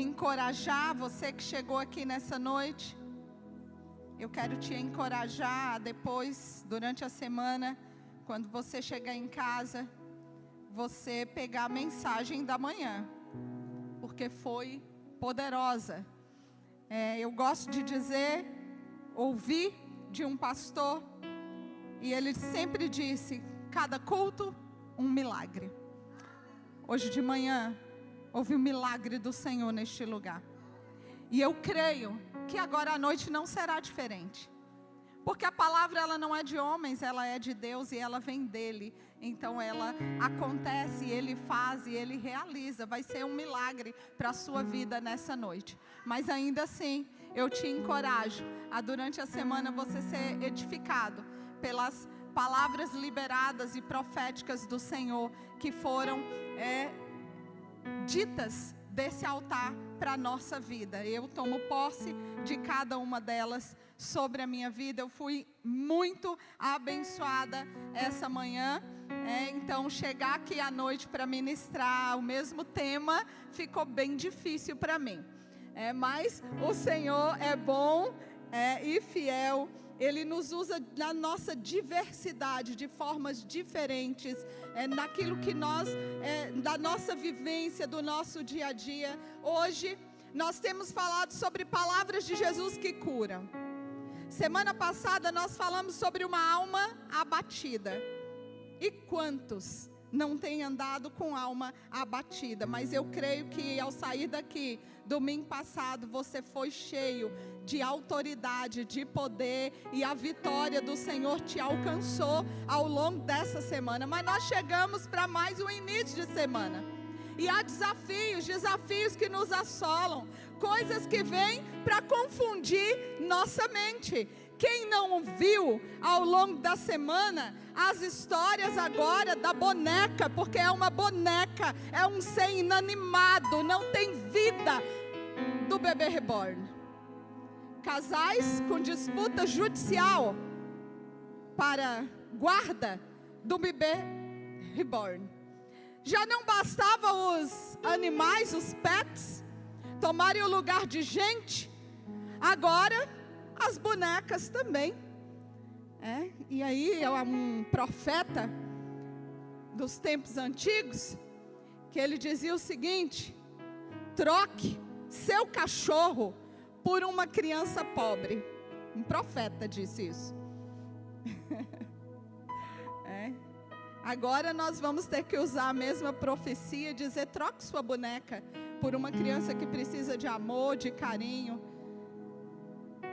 encorajar você que chegou aqui nessa noite. Eu quero te encorajar depois, durante a semana, quando você chegar em casa, você pegar a mensagem da manhã, porque foi poderosa. Eu gosto de dizer, ouvi de um pastor, e ele sempre disse, cada culto, um milagre. Hoje de manhã, houve um milagre do Senhor neste lugar. E eu creio que agora à noite não será diferente. Porque a palavra ela não é de homens, ela é de Deus e ela vem dele. Então ela acontece, ele faz e ele realiza. Vai ser um milagre para a sua vida nessa noite. Mas ainda assim, eu te encorajo a durante a semana você ser edificado pelas palavras liberadas e proféticas do Senhor que foram ditas desse altar para a nossa vida. Eu tomo posse de cada uma delas sobre a minha vida. Eu fui muito abençoada essa manhã. Então chegar aqui à noite para ministrar o mesmo tema ficou bem difícil para mim. Mas o Senhor é bom e fiel. Ele nos usa na nossa diversidade, de formas diferentes, naquilo que nós, da nossa vivência, do nosso dia a dia. Hoje, nós temos falado sobre palavras de Jesus que curam. Semana passada, nós falamos sobre uma alma abatida. E quantos não têm andado com alma abatida? Mas eu creio que ao sair daqui, domingo passado, você foi cheio de autoridade, de poder, e a vitória do Senhor te alcançou ao longo dessa semana. Mas nós chegamos para mais um início de semana, e há desafios que nos assolam, coisas que vêm para confundir nossa mente. Quem não viu ao longo da semana as histórias agora da boneca, porque é uma boneca, é um ser inanimado, não tem vida, do bebê reborn. Casais com disputa judicial para guarda do bebê reborn. Já não bastava os animais, os pets, tomarem o lugar de gente, agora as bonecas também. E aí é um profeta dos tempos antigos, que ele dizia o seguinte: troque seu cachorro por uma criança pobre. Um profeta disse isso. Agora nós vamos ter que usar a mesma profecia e dizer: troque sua boneca por uma criança que precisa de amor, de carinho,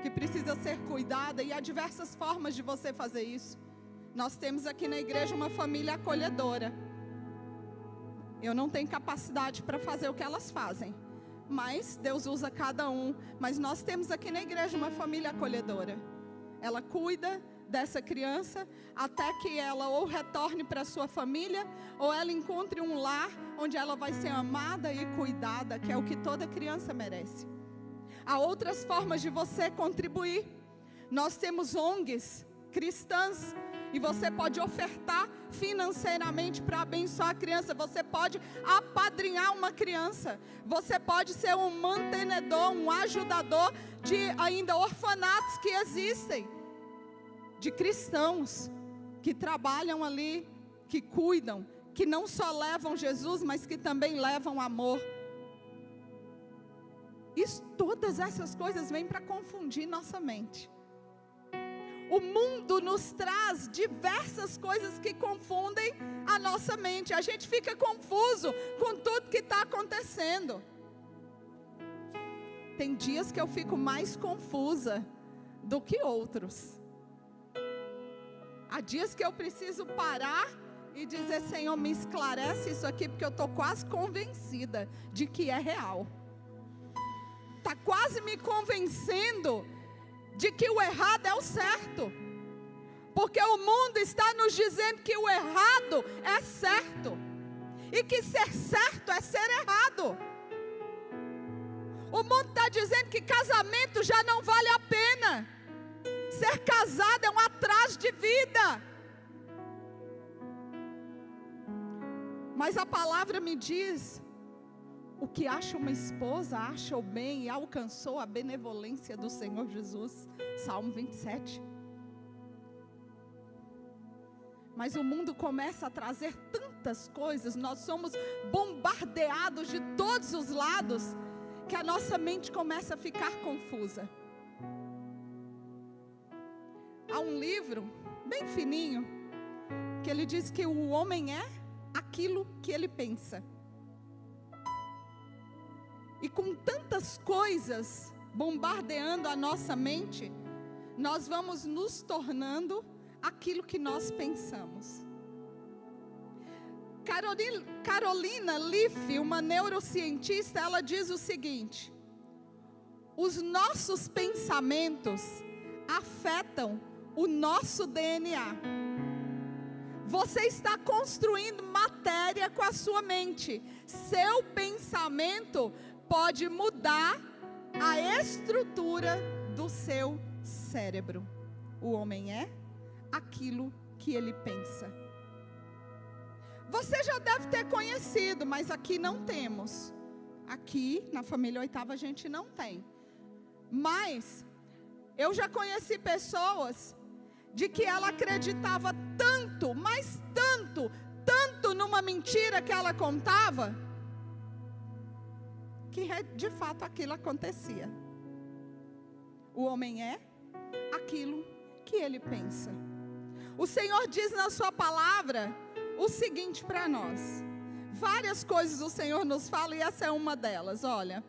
que precisa ser cuidada. E há diversas formas de você fazer isso. Nós temos aqui na igreja uma família acolhedora. Eu não tenho capacidade para fazer o que elas fazem, mas Deus usa cada um. Mas nós temos aqui na igreja uma família acolhedora. Ela cuida dessa criança até que ela ou retorne para sua família, ou ela encontre um lar onde ela vai ser amada e cuidada, que é o que toda criança merece. Há outras formas de você contribuir. Nós temos ONGs cristãs, e você pode ofertar financeiramente para abençoar a criança. Você pode apadrinhar uma criança. Você pode ser um mantenedor, um ajudador de ainda orfanatos que existem, de cristãos que trabalham ali, que cuidam, que não só levam Jesus, mas que também levam amor. Todas essas coisas vêm para confundir nossa mente. O mundo nos traz diversas coisas que confundem a nossa mente. A gente fica confuso com tudo que está acontecendo. Tem dias que eu fico mais confusa do que outros. Há dias que eu preciso parar e dizer: Senhor, me esclarece isso aqui, porque eu estou quase convencida de que é real. Está quase me convencendo de que o errado é o certo, porque o mundo está nos dizendo que o errado é certo, e que ser certo é ser errado. O mundo está dizendo que casamento já não vale a pena, ser casado é um atraso de vida. Mas a palavra me diz O que acha uma esposa, acha o bem e alcançou a benevolência do Senhor Jesus. Salmo 27. Mas o mundo começa a trazer tantas coisas, nós somos bombardeados de todos os lados, que a nossa mente começa a ficar confusa. Há um livro, bem fininho, que ele diz que o homem é aquilo que ele pensa. E com tantas coisas bombardeando a nossa mente, nós vamos nos tornando aquilo que nós pensamos. Carolina Leaf, uma neurocientista, ela diz o seguinte: os nossos pensamentos afetam o nosso DNA. Você está construindo matéria com a sua mente. Seu pensamento pode mudar a estrutura do seu cérebro. O homem é aquilo que ele pensa. Você já deve ter conhecido, mas aqui não temos. Aqui na família Oitava a gente não tem. Mas eu já conheci pessoas de que ela acreditava tanto, mas tanto numa mentira que ela contava, que de fato aquilo acontecia. O homem é aquilo que ele pensa. O Senhor diz na sua palavra o seguinte para nós. Várias coisas o Senhor nos fala e essa é uma delas. Olha,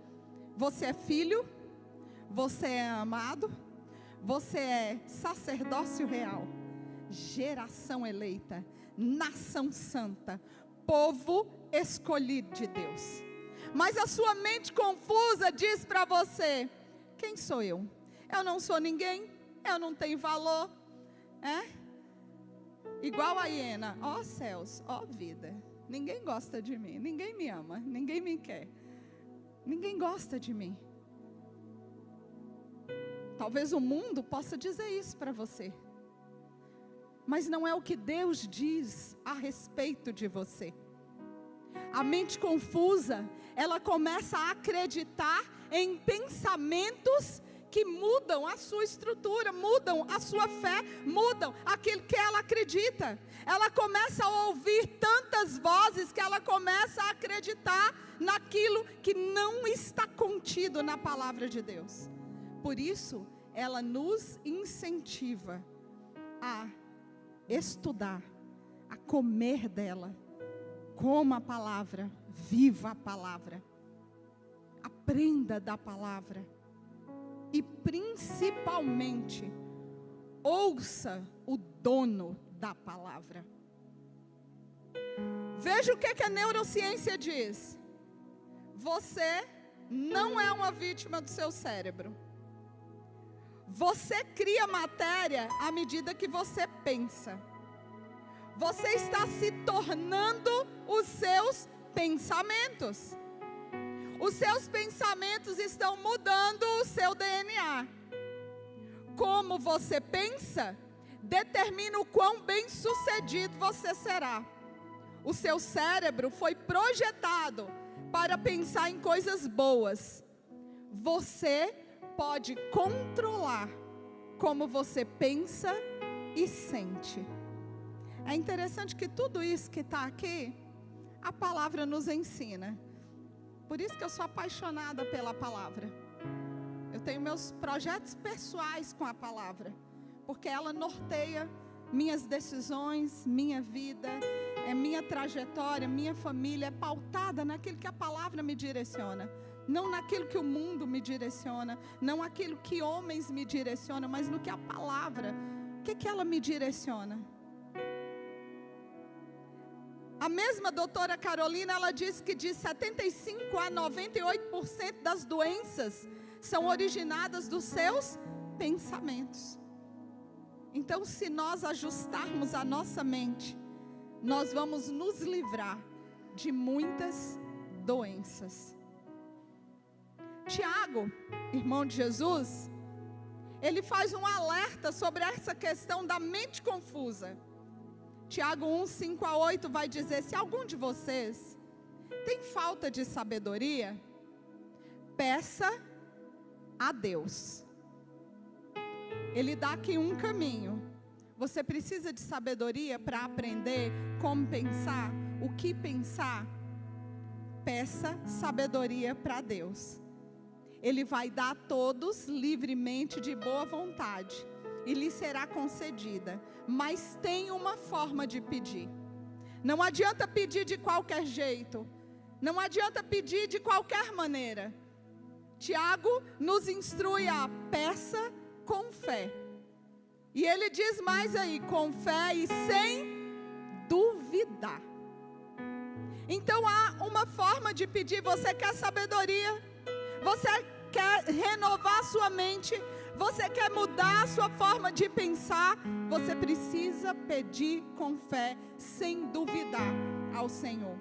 você é filho, você é amado, você é sacerdócio real, geração eleita, nação santa, povo escolhido de Deus. Mas a sua mente confusa diz para você: quem sou eu? Eu não sou ninguém, eu não tenho valor. Igual a hiena, ó céus, ó vida, ninguém gosta de mim, ninguém me ama, ninguém me quer, ninguém gosta de mim. Talvez o mundo possa dizer isso para você, mas não é o que Deus diz a respeito de você. A mente confusa, ela começa a acreditar em pensamentos que mudam a sua estrutura, mudam a sua fé, mudam aquilo que ela acredita. Ela começa a ouvir tantas vozes que ela começa a acreditar naquilo que não está contido na palavra de Deus. Por isso, ela nos incentiva a estudar, a comer dela. Coma a palavra, viva a palavra, aprenda da palavra. E principalmente, ouça o dono da palavra. Veja o que a neurociência diz. Você não é uma vítima do seu cérebro. Você cria matéria à medida que você pensa. Você está se tornando os seus pensamentos. Os seus pensamentos estão mudando o seu DNA. Como você pensa, determina o quão bem-sucedido você será. O seu cérebro foi projetado para pensar em coisas boas. Você pode controlar como você pensa e sente. É interessante que tudo isso que está aqui, a palavra nos ensina. Por isso que eu sou apaixonada pela palavra. Eu tenho meus projetos pessoais com a palavra, porque ela norteia minhas decisões, minha vida, minha trajetória, minha família, é pautada naquilo que a palavra me direciona. Não naquilo que o mundo me direciona, não aquilo que homens me direcionam, mas no que a palavra, o que ela me direciona? A mesma doutora Carolina, ela diz que de 75% a 98% das doenças são originadas dos seus pensamentos. Então, se nós ajustarmos a nossa mente, nós vamos nos livrar de muitas doenças. Tiago, irmão de Jesus, ele faz um alerta sobre essa questão da mente confusa. Tiago 1, 5 a 8 vai dizer: se algum de vocês Tem falta de sabedoria? Peça a Deus. Ele dá aqui um caminho. Você precisa de sabedoria para aprender como pensar, o que pensar? Peça sabedoria para Deus. Ele vai dar a todos livremente de boa vontade e lhe será concedida. Mas tem uma forma de pedir. Não adianta pedir de qualquer jeito. Não adianta pedir de qualquer maneira. Tiago nos instrui a peça com fé. E ele diz mais aí, com fé e sem duvidar. Então há uma forma de pedir. Você quer sabedoria? Você quer renovar sua mente? Você quer mudar a sua forma de pensar? Você precisa pedir com fé, sem duvidar ao Senhor.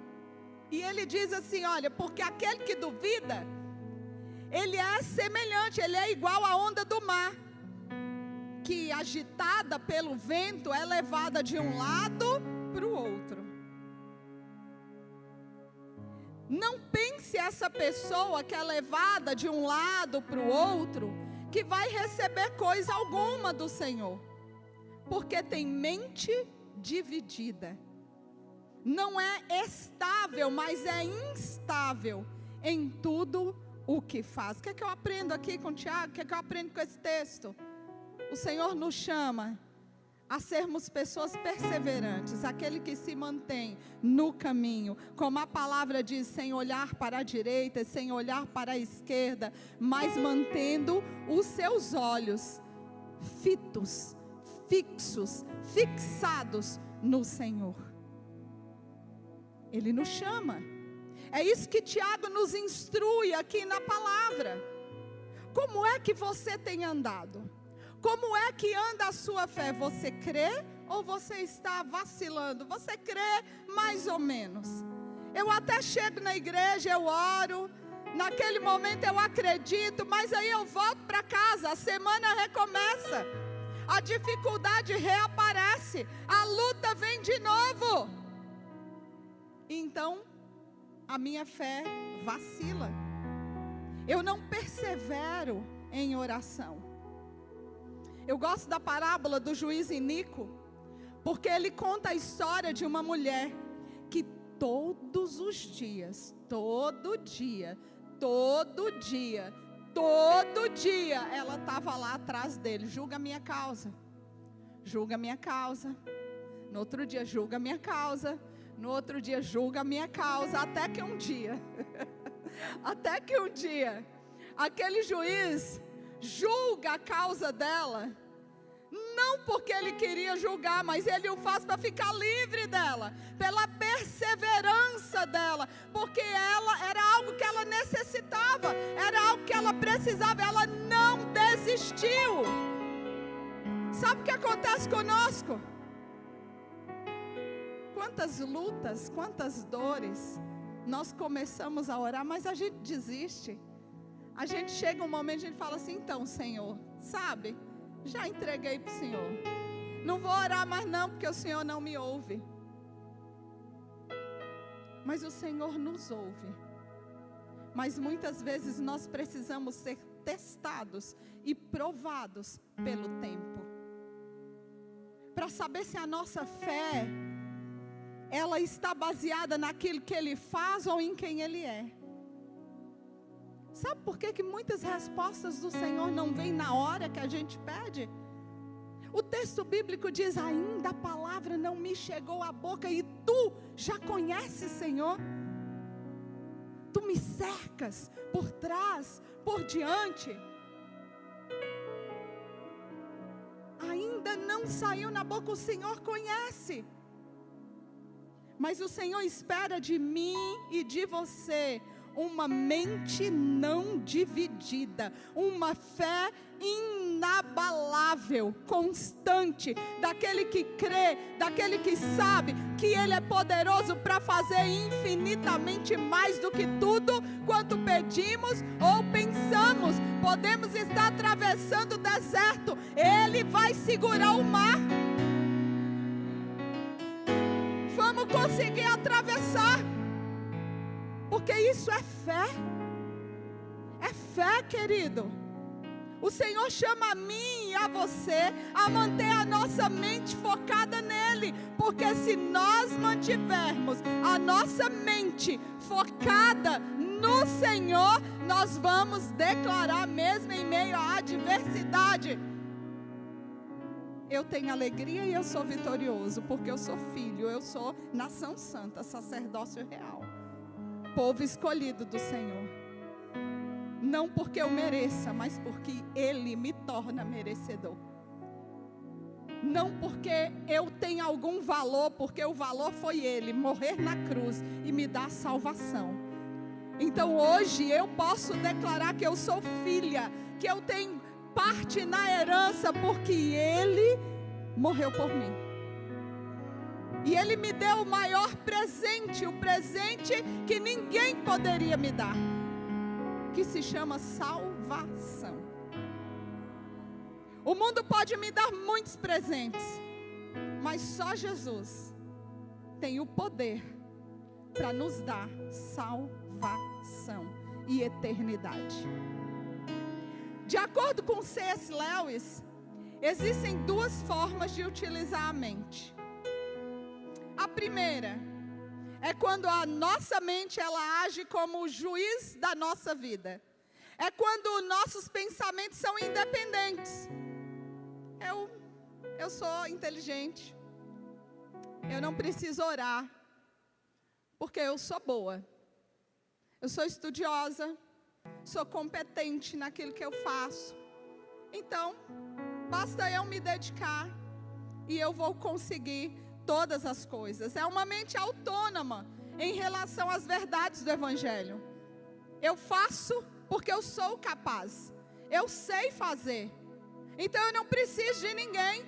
E ele diz assim, olha, porque aquele que duvida, ele é semelhante, ele é igual à onda do mar, que agitada pelo vento é levada de um lado para o outro. Não pense essa pessoa que é levada de um lado para o outro, que vai receber coisa alguma do Senhor, porque tem mente dividida. Não é estável, mas é instável em tudo o que faz. O que é que eu aprendo aqui com Tiago? O que é que eu aprendo com esse texto? O Senhor nos chama a sermos pessoas perseverantes, aquele que se mantém no caminho, como a palavra diz, sem olhar para a direita, sem olhar para a esquerda, mas mantendo os seus olhos fitos, fixos, fixados no Senhor. Ele nos chama. É isso que Tiago nos instrui aqui na palavra. Como é que você tem andado? Como é que anda a sua fé? Você crê ou você está vacilando? Você crê mais ou menos? Eu até chego na igreja, eu oro, naquele momento eu acredito, mas aí eu volto para casa, a semana recomeça, a dificuldade reaparece, a luta vem de novo. Então, a minha fé vacila. Eu não persevero em oração. Eu gosto da parábola do juiz Inico, porque ele conta a história de uma mulher que todos os dias, todo dia, ela estava lá atrás dele. Julga a minha causa, julga a minha causa. No outro dia, julga a minha causa. No outro dia, julga a minha causa. Até que um dia, aquele juiz julga a causa dela, não porque ele queria julgar, mas ele o faz para ficar livre dela, pela perseverança dela, porque ela era algo que ela necessitava, era algo que ela precisava, ela não desistiu. Sabe o que acontece conosco? Quantas lutas, quantas dores, nós começamos a orar, mas a gente desiste. A gente chega um momento e a gente fala assim, então Senhor, sabe, já entreguei para o Senhor, não vou orar mais não, porque o Senhor não me ouve. Mas o Senhor nos ouve. Mas muitas vezes nós precisamos ser testados e provados pelo tempo, para saber se a nossa fé, ela está baseada naquilo que Ele faz ou em quem Ele é. Sabe por que muitas respostas do Senhor não vêm na hora que a gente pede? O texto bíblico diz, ainda a palavra não me chegou à boca e tu já conheces, Senhor. Tu me cercas por trás, por diante. Ainda não saiu na boca, o Senhor conhece. Mas o Senhor espera de mim e de você uma mente não dividida, uma fé inabalável, constante, daquele que crê, daquele que sabe que Ele é poderoso para fazer infinitamente mais do que tudo quanto pedimos ou pensamos. Podemos estar atravessando o deserto, Ele vai segurar o mar. Vamos conseguir atravessar. porque isso é fé. É fé, querido. O Senhor chama a mim e a você a manter a nossa mente focada nele, porque se nós mantivermos a nossa mente focada no Senhor, nós vamos declarar mesmo em meio à adversidade: eu tenho alegria e eu sou vitorioso, porque eu sou filho, eu sou nação santa, sacerdócio real, povo escolhido do Senhor. Não porque eu mereça, mas porque Ele me torna merecedor. Não porque eu tenha algum valor, porque o valor foi Ele morrer na cruz e me dar salvação. Então hoje eu posso declarar que eu sou filha, que eu tenho parte na herança, porque Ele morreu por mim. E Ele me deu o maior presente, o presente que ninguém poderia me dar, que se chama salvação. O mundo pode me dar muitos presentes, mas só Jesus tem o poder para nos dar salvação e eternidade. De acordo com C.S. Lewis, existem duas formas de utilizar a mente. A primeira é quando a nossa mente ela age como o juiz da nossa vida. É quando nossos pensamentos são independentes. Eu sou inteligente. Eu não preciso orar, porque eu sou boa. Eu sou estudiosa. Sou competente naquilo que eu faço. Então, basta eu me dedicar e eu vou conseguir todas as coisas. É uma mente autônoma em relação às verdades do Evangelho. Eu faço porque eu sou capaz. Eu sei fazer. Então eu não preciso de ninguém.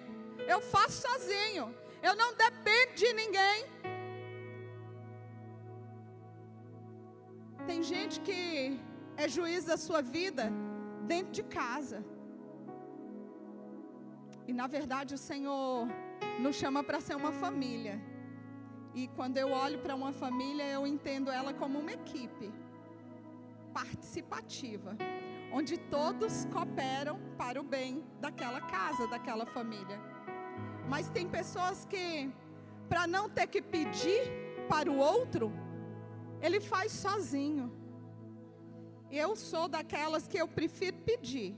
Eu faço sozinho. Eu não dependo de ninguém. Tem gente que é juiz da sua vida dentro de casa. E na verdade o Senhor nos chama para ser uma família. E quando eu olho para uma família, eu entendo ela como uma equipe participativa, onde todos cooperam para o bem daquela casa, daquela família. Mas tem pessoas que, para não ter que pedir para o outro, ele faz sozinho. Eu sou daquelas que eu prefiro pedir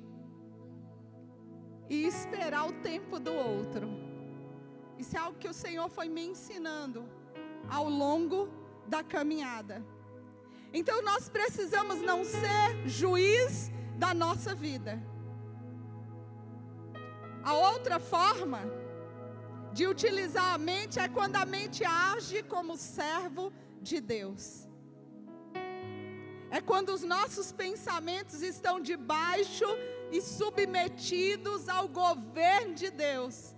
e esperar o tempo do outro. Isso é algo que o Senhor foi me ensinando ao longo da caminhada. Então nós precisamos não ser juiz da nossa vida. A outra forma de utilizar a mente é quando a mente age como servo de Deus. É quando os nossos pensamentos estão debaixo e submetidos ao governo de Deus.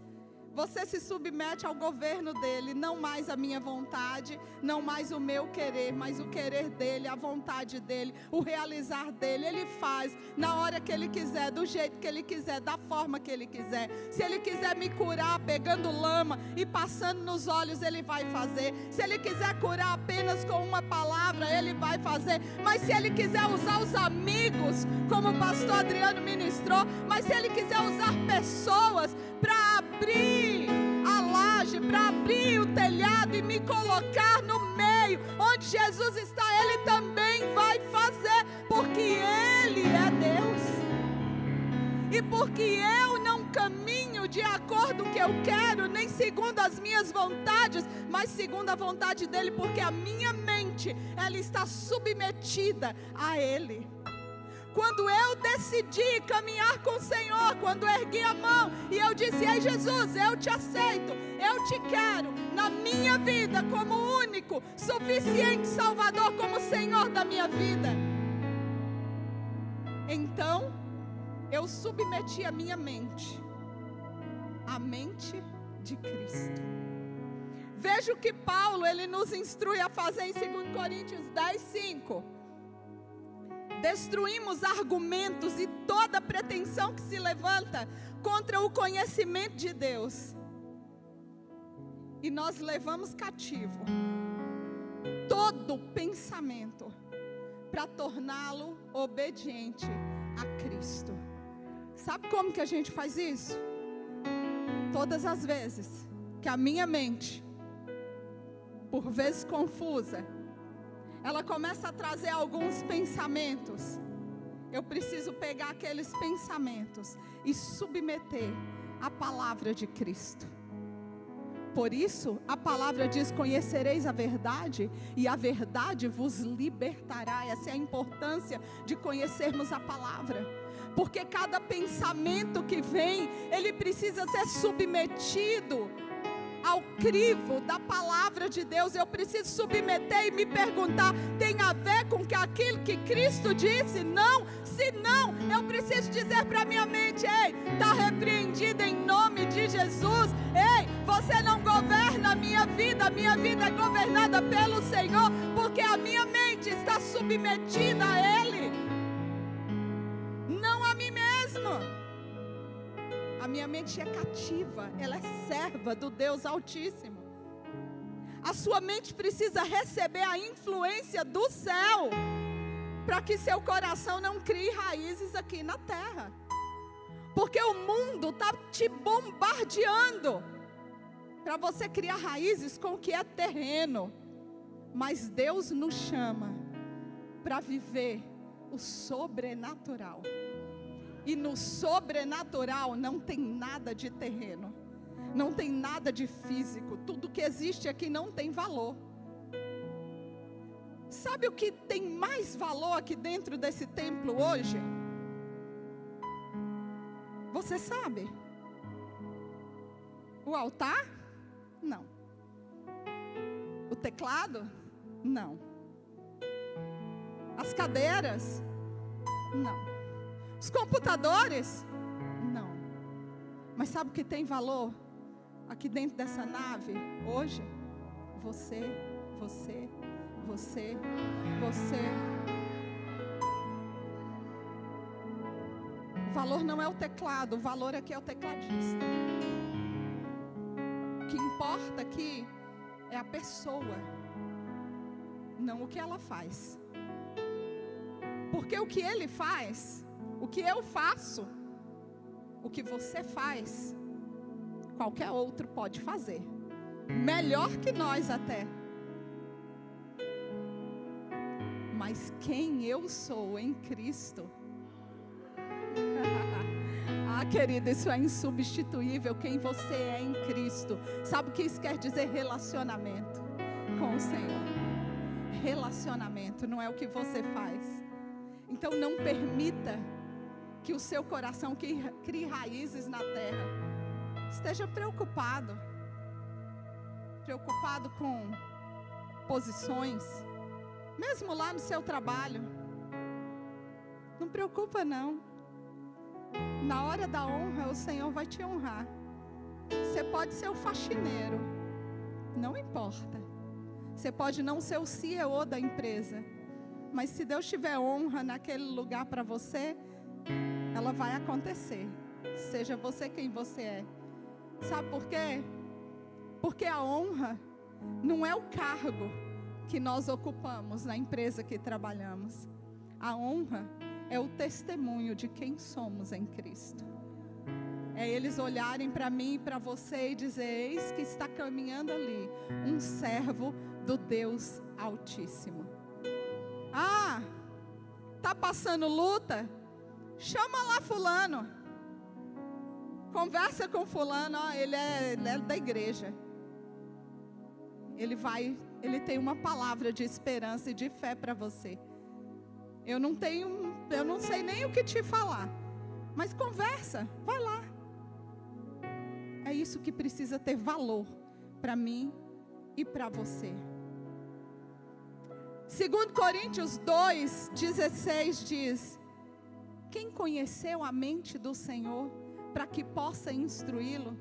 Você se submete ao governo dele, não mais a minha vontade, não mais o meu querer, mas o querer dele, a vontade dele, o realizar dele. Ele faz na hora que ele quiser, do jeito que ele quiser, da forma que ele quiser. Se ele quiser me curar pegando lama e passando nos olhos, ele vai fazer. Se ele quiser curar apenas com uma palavra, ele vai fazer. Mas se ele quiser usar os amigos, como o pastor Adriano ministrou, mas se ele quiser usar pessoas para abrir a laje, para abrir o telhado e me colocar no meio, onde Jesus está, Ele também vai fazer, porque Ele é Deus. E porque eu não caminho de acordo com o que eu quero, nem segundo as minhas vontades, mas segundo a vontade dEle, porque a minha mente, ela está submetida a Ele. Quando eu decidi caminhar com o Senhor, quando eu ergui a mão e eu disse: ei Jesus, eu te aceito, eu te quero na minha vida como único, suficiente Salvador, como Senhor da minha vida. Então, eu submeti a minha mente à mente de Cristo. Veja o que Paulo, ele nos instrui a fazer em 2 Coríntios 10:5. Destruímos argumentos e toda pretensão que se levanta contra o conhecimento de Deus. E nós levamos cativo todo pensamento para torná-lo obediente a Cristo. Sabe como que a gente faz isso? Todas as vezes que a minha mente, por vezes confusa, ela começa a trazer alguns pensamentos, eu preciso pegar aqueles pensamentos e submeter à palavra de Cristo. Por isso, a palavra diz: conhecereis a verdade, e a verdade vos libertará. Essa é a importância de conhecermos a palavra. Porque cada pensamento que vem, ele precisa ser submetido ao crivo da palavra de Deus. Eu preciso submeter e me perguntar: tem a ver com aquilo que Cristo disse? Não. Se não, eu preciso dizer para minha mente: ei, está repreendida em nome de Jesus. Ei, você não governa a minha vida é governada pelo Senhor, porque a minha mente está submetida a Ele, não a mim mesma. A minha mente é cativa, ela é serva do Deus Altíssimo. A sua mente precisa receber a influência do céu, para que seu coração não crie raízes aqui na terra. Porque o mundo está te bombardeando para você criar raízes com o que é terreno. Mas Deus nos chama para viver o sobrenatural. E no sobrenatural não tem nada de terreno, não tem nada de físico. Tudo que existe aqui não tem valor. Sabe o que tem mais valor aqui dentro desse templo hoje? Você sabe? O altar? Não. O teclado? Não. As cadeiras? Não. Os computadores? Não. Mas sabe o que tem valor aqui dentro dessa nave hoje? Você. O valor não é o teclado, o valor aqui é o tecladista. O que importa aqui é a pessoa, não o que ela faz. Porque o que ele faz, o que eu faço, o que você faz, qualquer outro pode fazer. Melhor que nós até. Mas quem eu sou em Cristo? Ah, querido, isso é insubstituível. Quem você é em Cristo. Sabe o que isso quer dizer? Relacionamento com o Senhor. Relacionamento, não é o que você faz. Então não permita que o seu coração crie raízes na terra. Esteja preocupado com posições, mesmo lá no seu trabalho. Não preocupa não. Na hora da honra, o Senhor vai te honrar. Você pode ser o faxineiro, não importa. Você pode não ser o CEO da empresa, mas se Deus tiver honra naquele lugar para você, ela vai acontecer. Seja você quem você é. Sabe por quê? Porque a honra não é o cargo que nós ocupamos na empresa que trabalhamos. A honra é o testemunho de quem somos em Cristo. É eles olharem para mim e para você e dizer: eis que está caminhando ali um servo do Deus Altíssimo. Ah, está passando luta? Chama lá fulano. Conversa com fulano, ó, ele é da igreja. Ele tem uma palavra de esperança e de fé para você. Eu não sei nem o que te falar, mas conversa, vai lá. É isso que precisa ter valor para mim e para você. 2 Coríntios 2:16 diz: quem conheceu a mente do Senhor para que possa instruí-lo?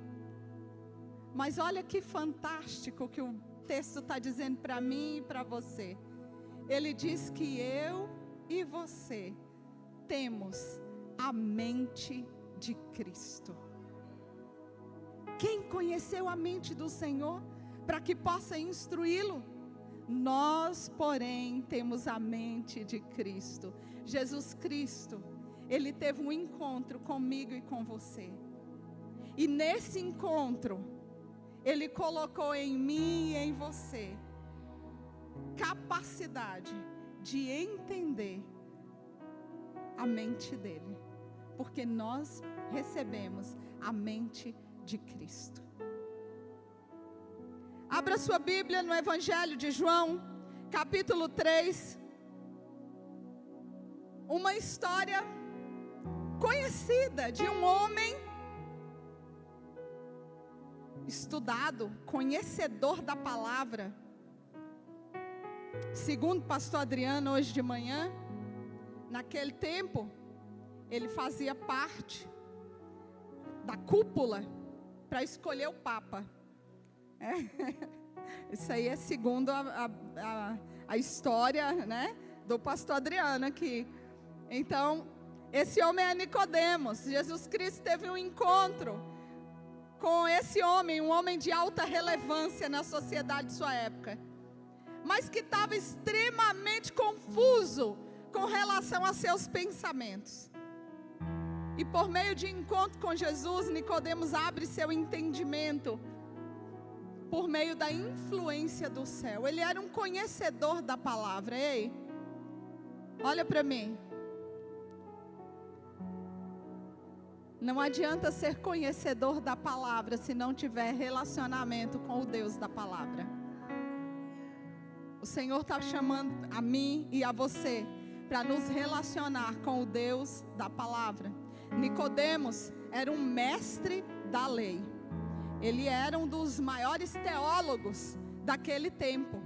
Mas olha que fantástico que o texto está dizendo para mim e para você. Ele diz que eu e você temos a mente de Cristo. Quem conheceu a mente do Senhor para que possa instruí-lo? Nós, porém, temos a mente de Cristo. Jesus Cristo, Ele teve um encontro comigo e com você. E nesse encontro, Ele colocou em mim e em você capacidade de entender a mente dEle. Porque nós recebemos a mente de Cristo. Abra sua Bíblia no Evangelho de João, capítulo 3. Uma história conhecida de um homem estudado, conhecedor da palavra. Segundo o pastor Adriano, hoje de manhã, naquele tempo, ele fazia parte da cúpula para escolher o Papa. Isso aí é segundo a história, né, do pastor Adriano aqui. Então, esse homem é Nicodemos. Jesus Cristo teve um encontro com esse homem, um homem de alta relevância na sociedade de sua época, mas que estava extremamente confuso com relação a seus pensamentos. E por meio de encontro com Jesus, Nicodemos abre seu entendimento por meio da influência do céu. Ele era um conhecedor da palavra. Ei, olha para mim. Não adianta ser conhecedor da palavra se não tiver relacionamento com o Deus da palavra. O Senhor está chamando a mim e a você para nos relacionar com o Deus da palavra. Nicodemos era um mestre da lei. Ele era um dos maiores teólogos daquele tempo.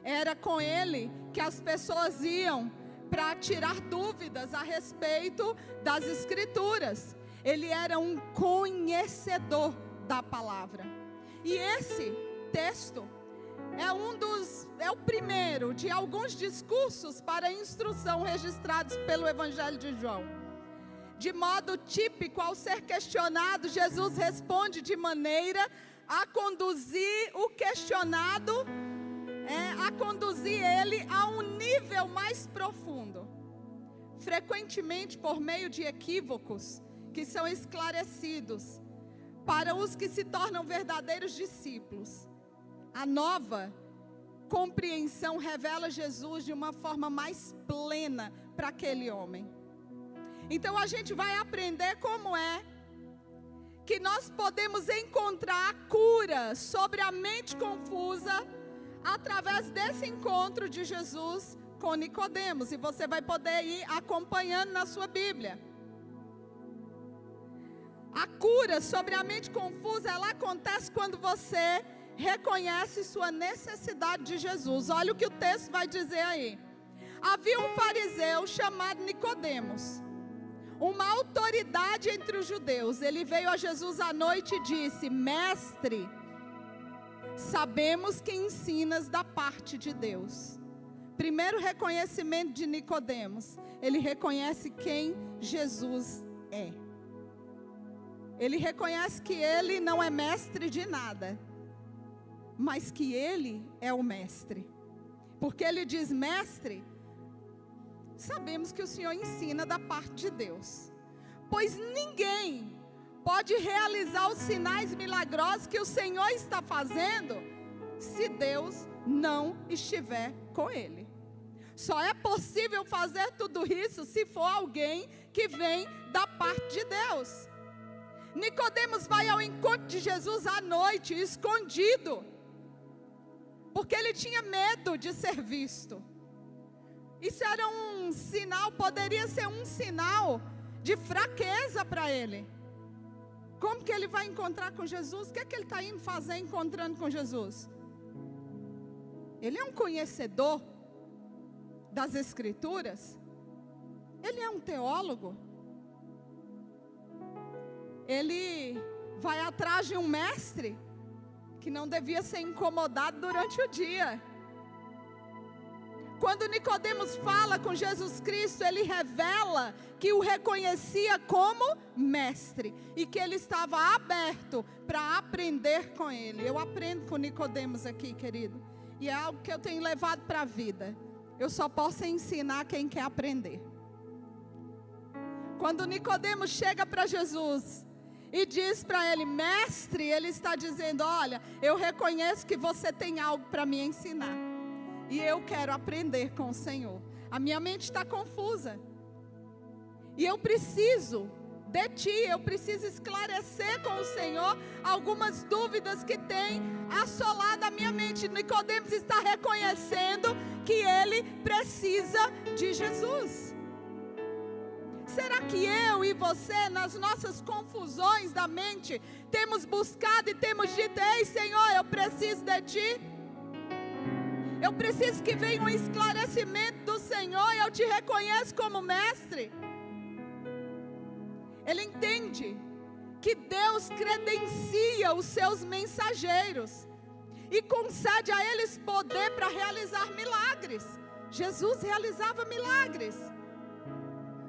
Era com ele que as pessoas iam para tirar dúvidas a respeito das Escrituras. Ele era um conhecedor da palavra. E esse texto é o primeiro de alguns discursos para instrução registrados pelo Evangelho de João. De modo típico, ao ser questionado, Jesus responde de maneira a conduzir o questionado, a conduzir ele a um nível mais profundo. Frequentemente por meio de equívocos que são esclarecidos para os que se tornam verdadeiros discípulos. A nova compreensão revela Jesus de uma forma mais plena para aquele homem. Então a gente vai aprender como é que nós podemos encontrar a cura sobre a mente confusa através desse encontro de Jesus com Nicodemos. E você vai poder ir acompanhando na sua Bíblia. A cura sobre a mente confusa, ela acontece quando você reconhece sua necessidade de Jesus. Olha o que o texto vai dizer aí. Havia um fariseu chamado Nicodemos, uma autoridade entre os judeus. Ele veio a Jesus à noite e disse: Mestre, sabemos que ensinas da parte de Deus. Primeiro reconhecimento de Nicodemos, ele reconhece quem Jesus é. Ele reconhece que ele não é mestre de nada, mas que ele é o mestre. Porque ele diz: Mestre, sabemos que o Senhor ensina da parte de Deus, pois ninguém pode realizar os sinais milagrosos que o Senhor está fazendo se Deus não estiver com ele. Só é possível fazer tudo isso se for alguém que vem da parte de Deus. Nicodemos vai ao encontro de Jesus à noite, escondido, porque ele tinha medo de ser visto. Isso era um sinal, poderia ser um sinal de fraqueza para ele. Como que ele vai encontrar com Jesus? O que é que ele está indo fazer encontrando com Jesus? Ele é um conhecedor das Escrituras. Ele é um teólogo. Ele vai atrás de um mestre que não devia ser incomodado durante o dia. Quando Nicodemos fala com Jesus Cristo, ele revela que o reconhecia como mestre e que ele estava aberto para aprender com ele. Eu aprendo com Nicodemos aqui, querido. e é algo que eu tenho levado para a vida. Eu só posso ensinar quem quer aprender. Quando Nicodemos chega para Jesus e diz para ele: mestre, ele está dizendo: olha, eu reconheço que você tem algo para me ensinar, e eu quero aprender com o Senhor. A minha mente está confusa, e eu preciso de Ti, eu preciso esclarecer com o Senhor algumas dúvidas que tem assolado a minha mente. Nicodemos está reconhecendo que ele precisa de Jesus. Será que eu e você, nas nossas confusões da mente, temos buscado e temos dito: ei Senhor, eu preciso de Ti, eu preciso que venha um esclarecimento do Senhor, e eu Te reconheço como mestre? Ele entende que Deus credencia os seus mensageiros e concede a eles poder para realizar milagres. Jesus realizava milagres,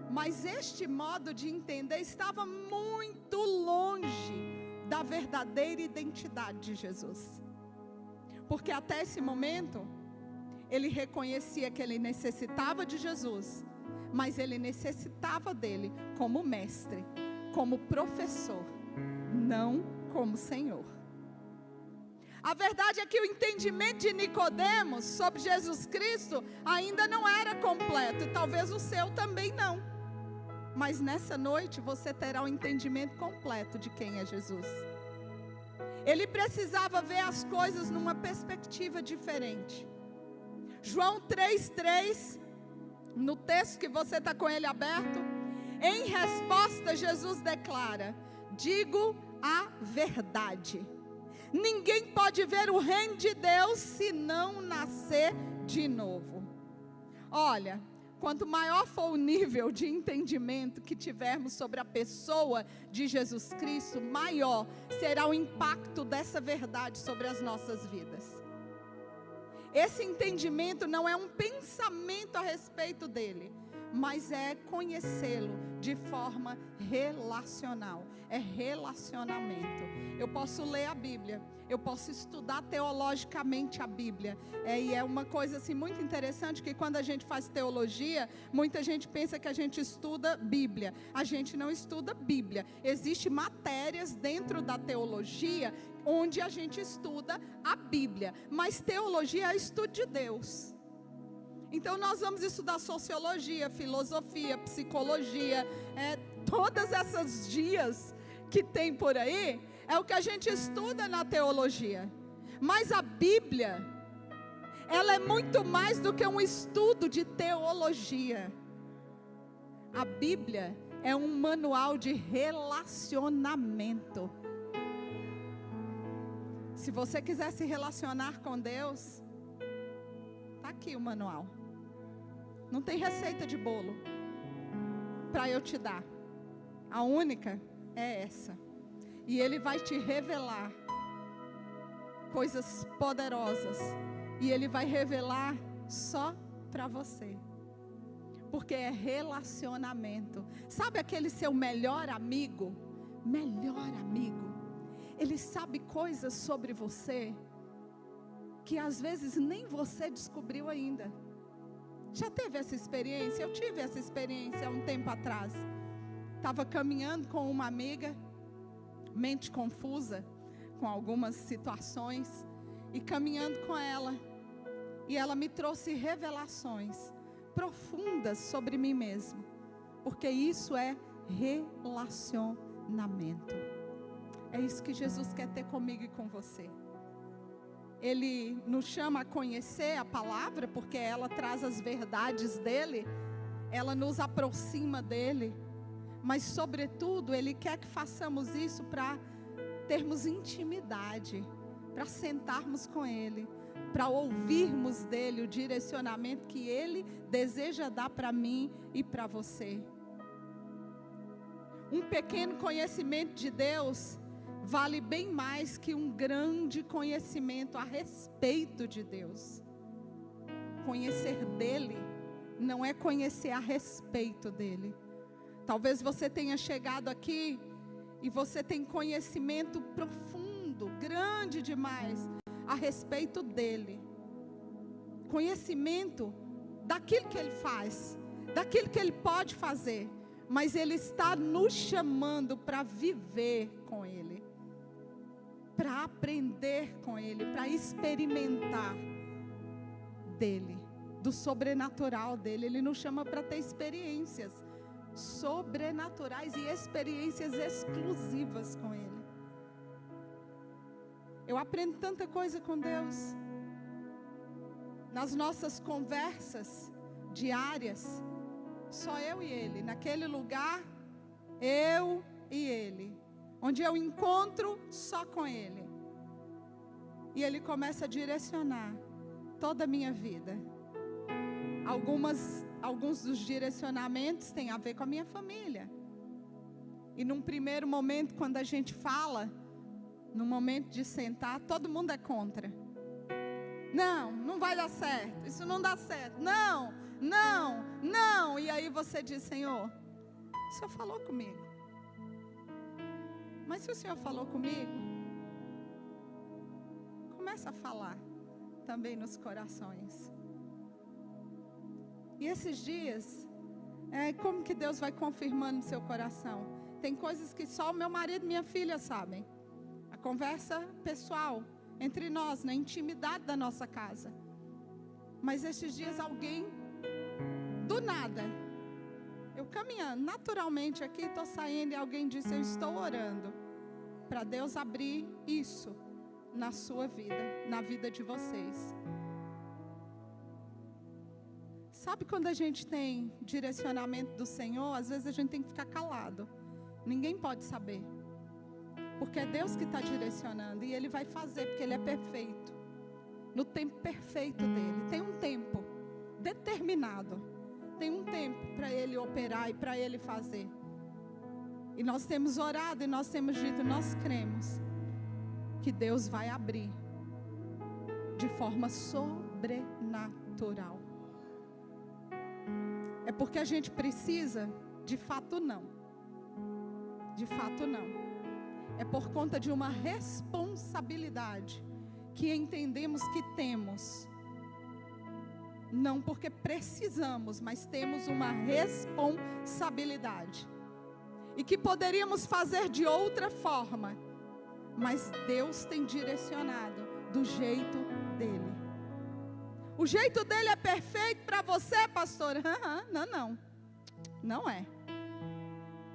mas este modo de entender estava muito longe da verdadeira identidade de Jesus. Porque até esse momento, ele reconhecia que ele necessitava de Jesus, mas ele necessitava dele como mestre, como professor, não como Senhor. A verdade é que o entendimento de Nicodemos sobre Jesus Cristo ainda não era completo, e talvez o seu também não. Mas nessa noite você terá um entendimento completo de quem é Jesus. Ele precisava ver as coisas numa perspectiva diferente. João 3,3, no texto que você está com ele aberto, em resposta Jesus declara: digo a verdade, ninguém pode ver o reino de Deus se não nascer de novo. Olha, quanto maior for o nível de entendimento que tivermos sobre a pessoa de Jesus Cristo, maior será o impacto dessa verdade sobre as nossas vidas. Esse entendimento não é um pensamento a respeito dele, mas é conhecê-lo de forma relacional, é relacionamento. Eu posso ler a Bíblia, eu posso estudar teologicamente a Bíblia, e é uma coisa assim muito interessante, que quando a gente faz teologia, muita gente pensa que a gente estuda Bíblia. A gente não estuda Bíblia. Existem matérias dentro da teologia onde a gente estuda a Bíblia, mas teologia é estudo de Deus. Então nós vamos estudar sociologia, filosofia, psicologia, todas essas dias que tem por aí, é o que a gente estuda na teologia. Mas a Bíblia, ela é muito mais do que um estudo de teologia. A Bíblia é um manual de relacionamento. Se você quiser se relacionar com Deus, está aqui o manual. Não tem receita de bolo para eu te dar. A única é essa. E Ele vai te revelar coisas poderosas. E Ele vai revelar só para você. Porque é relacionamento. Sabe aquele seu melhor amigo? Melhor amigo. Ele sabe coisas sobre você que às vezes nem você descobriu ainda. Já teve essa experiência? Eu tive essa experiência há um tempo atrás. Estava caminhando com uma amiga, mente confusa com algumas situações, e caminhando com ela, e ela me trouxe revelações profundas sobre mim mesmo, porque isso é relacionamento. É isso que Jesus quer ter comigo e com você. Ele nos chama a conhecer a palavra, porque ela traz as verdades dele, ela nos aproxima dele, mas sobretudo Ele quer que façamos isso para termos intimidade, para sentarmos com Ele, para ouvirmos dele o direcionamento que Ele deseja dar para mim e para você. Um pequeno conhecimento de Deus vale bem mais que um grande conhecimento a respeito de Deus. Conhecer dele não é conhecer a respeito dele. Talvez você tenha chegado aqui e você tem conhecimento profundo, grande demais, a respeito dele. conhecimento daquilo que Ele faz, daquilo que Ele pode fazer, mas Ele está nos chamando para viver com Ele, para aprender com Ele, para experimentar dEle, do sobrenatural dEle. Ele nos chama para ter experiências sobrenaturais e experiências exclusivas com Ele. Eu aprendo tanta coisa com Deus, nas nossas conversas diárias, só eu e Ele, naquele lugar, eu e Ele, onde eu encontro só com Ele, e Ele começa a direcionar toda a minha vida. Alguns dos direcionamentos têm a ver com a minha família, e num primeiro momento, quando a gente fala, no momento de sentar, todo mundo é contra. Não, não vai dar certo, isso não dá certo, não. E aí você diz: Senhor, o Senhor falou comigo. Mas se o Senhor falou comigo, começa a falar também nos corações. E esses dias, como que Deus vai confirmando no seu coração? Tem coisas que só o meu marido e minha filha sabem. A conversa pessoal entre nós, na intimidade da nossa casa. Mas esses dias alguém, do nada, eu caminhando naturalmente aqui, estou saindo e alguém disse: eu estou orando para Deus abrir isso na sua vida, na vida de vocês. Sabe quando a gente tem direcionamento do Senhor, às vezes a gente tem que ficar calado. Ninguém pode saber, porque é Deus que está direcionando, e Ele vai fazer, porque Ele é perfeito, no tempo perfeito dEle. Tem um tempo determinado, tem um tempo para Ele operar e para Ele fazer. E nós temos orado e nós temos dito: nós cremos que Deus vai abrir de forma sobrenatural. É porque a gente precisa, de fato não. De fato não. É por conta de uma responsabilidade que entendemos que temos. Não porque precisamos, mas temos uma responsabilidade. E que poderíamos fazer de outra forma, mas Deus tem direcionado do jeito dEle. O jeito dEle é perfeito para você, pastor? Não é.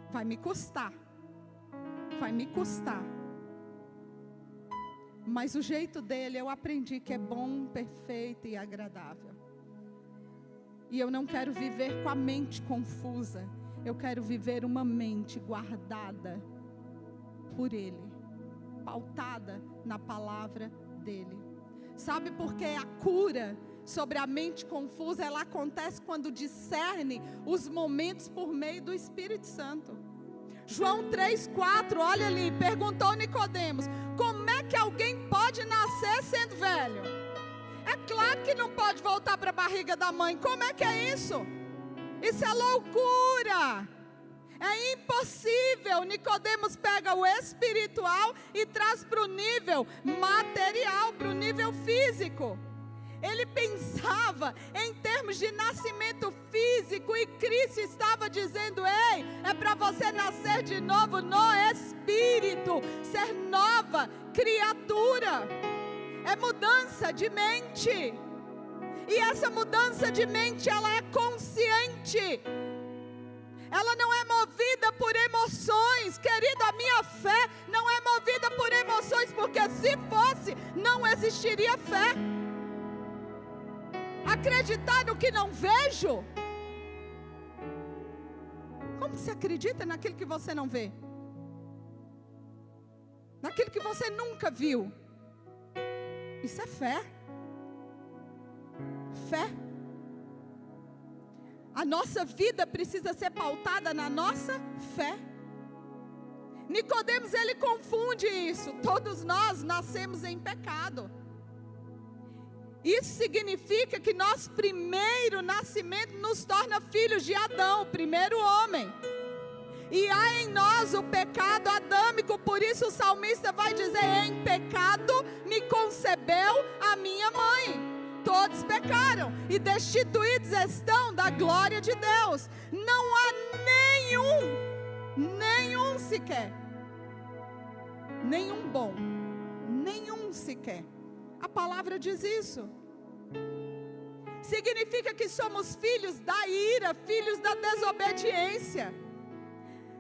Vai me custar. Vai me custar. Mas o jeito dEle eu aprendi que é bom, perfeito e agradável. E eu não quero viver com a mente confusa. Eu quero viver uma mente guardada por Ele, pautada na palavra dEle. Sabe por que a cura sobre a mente confusa, ela acontece quando discerne os momentos por meio do Espírito Santo? João 3,4, olha ali, perguntou Nicodemos: como é que alguém pode nascer sendo velho? É claro que não pode voltar para a barriga da mãe. Como é que é isso? Isso é loucura. É impossível. Nicodemos pega o espiritual e traz para o nível material, para o nível físico. Ele pensava em termos de nascimento físico, e Cristo estava dizendo: ei, é para você nascer de novo no Espírito, ser nova criatura. É mudança de mente. E essa mudança de mente, ela é consciente. Ela não é movida por emoções. Querido, a minha fé não é movida por emoções, porque se fosse, não existiria fé. Acreditar no que não vejo? Como se acredita naquilo que você não vê? Naquilo que você nunca viu? Isso é fé. Fé. A nossa vida precisa ser pautada na nossa fé. Nicodemos, ele confunde isso. Todos nós nascemos em pecado. Isso significa que nosso primeiro nascimento nos torna filhos de Adão, o primeiro homem. E há em nós o pecado adâmico. Por isso o salmista vai dizer: em pecado me concebeu a minha mãe. todos pecaram e destituídos estão da glória de Deus. Não há nenhum sequer, nenhum bom, nenhum sequer. A palavra diz isso. Significa que somos filhos da ira, filhos da desobediência.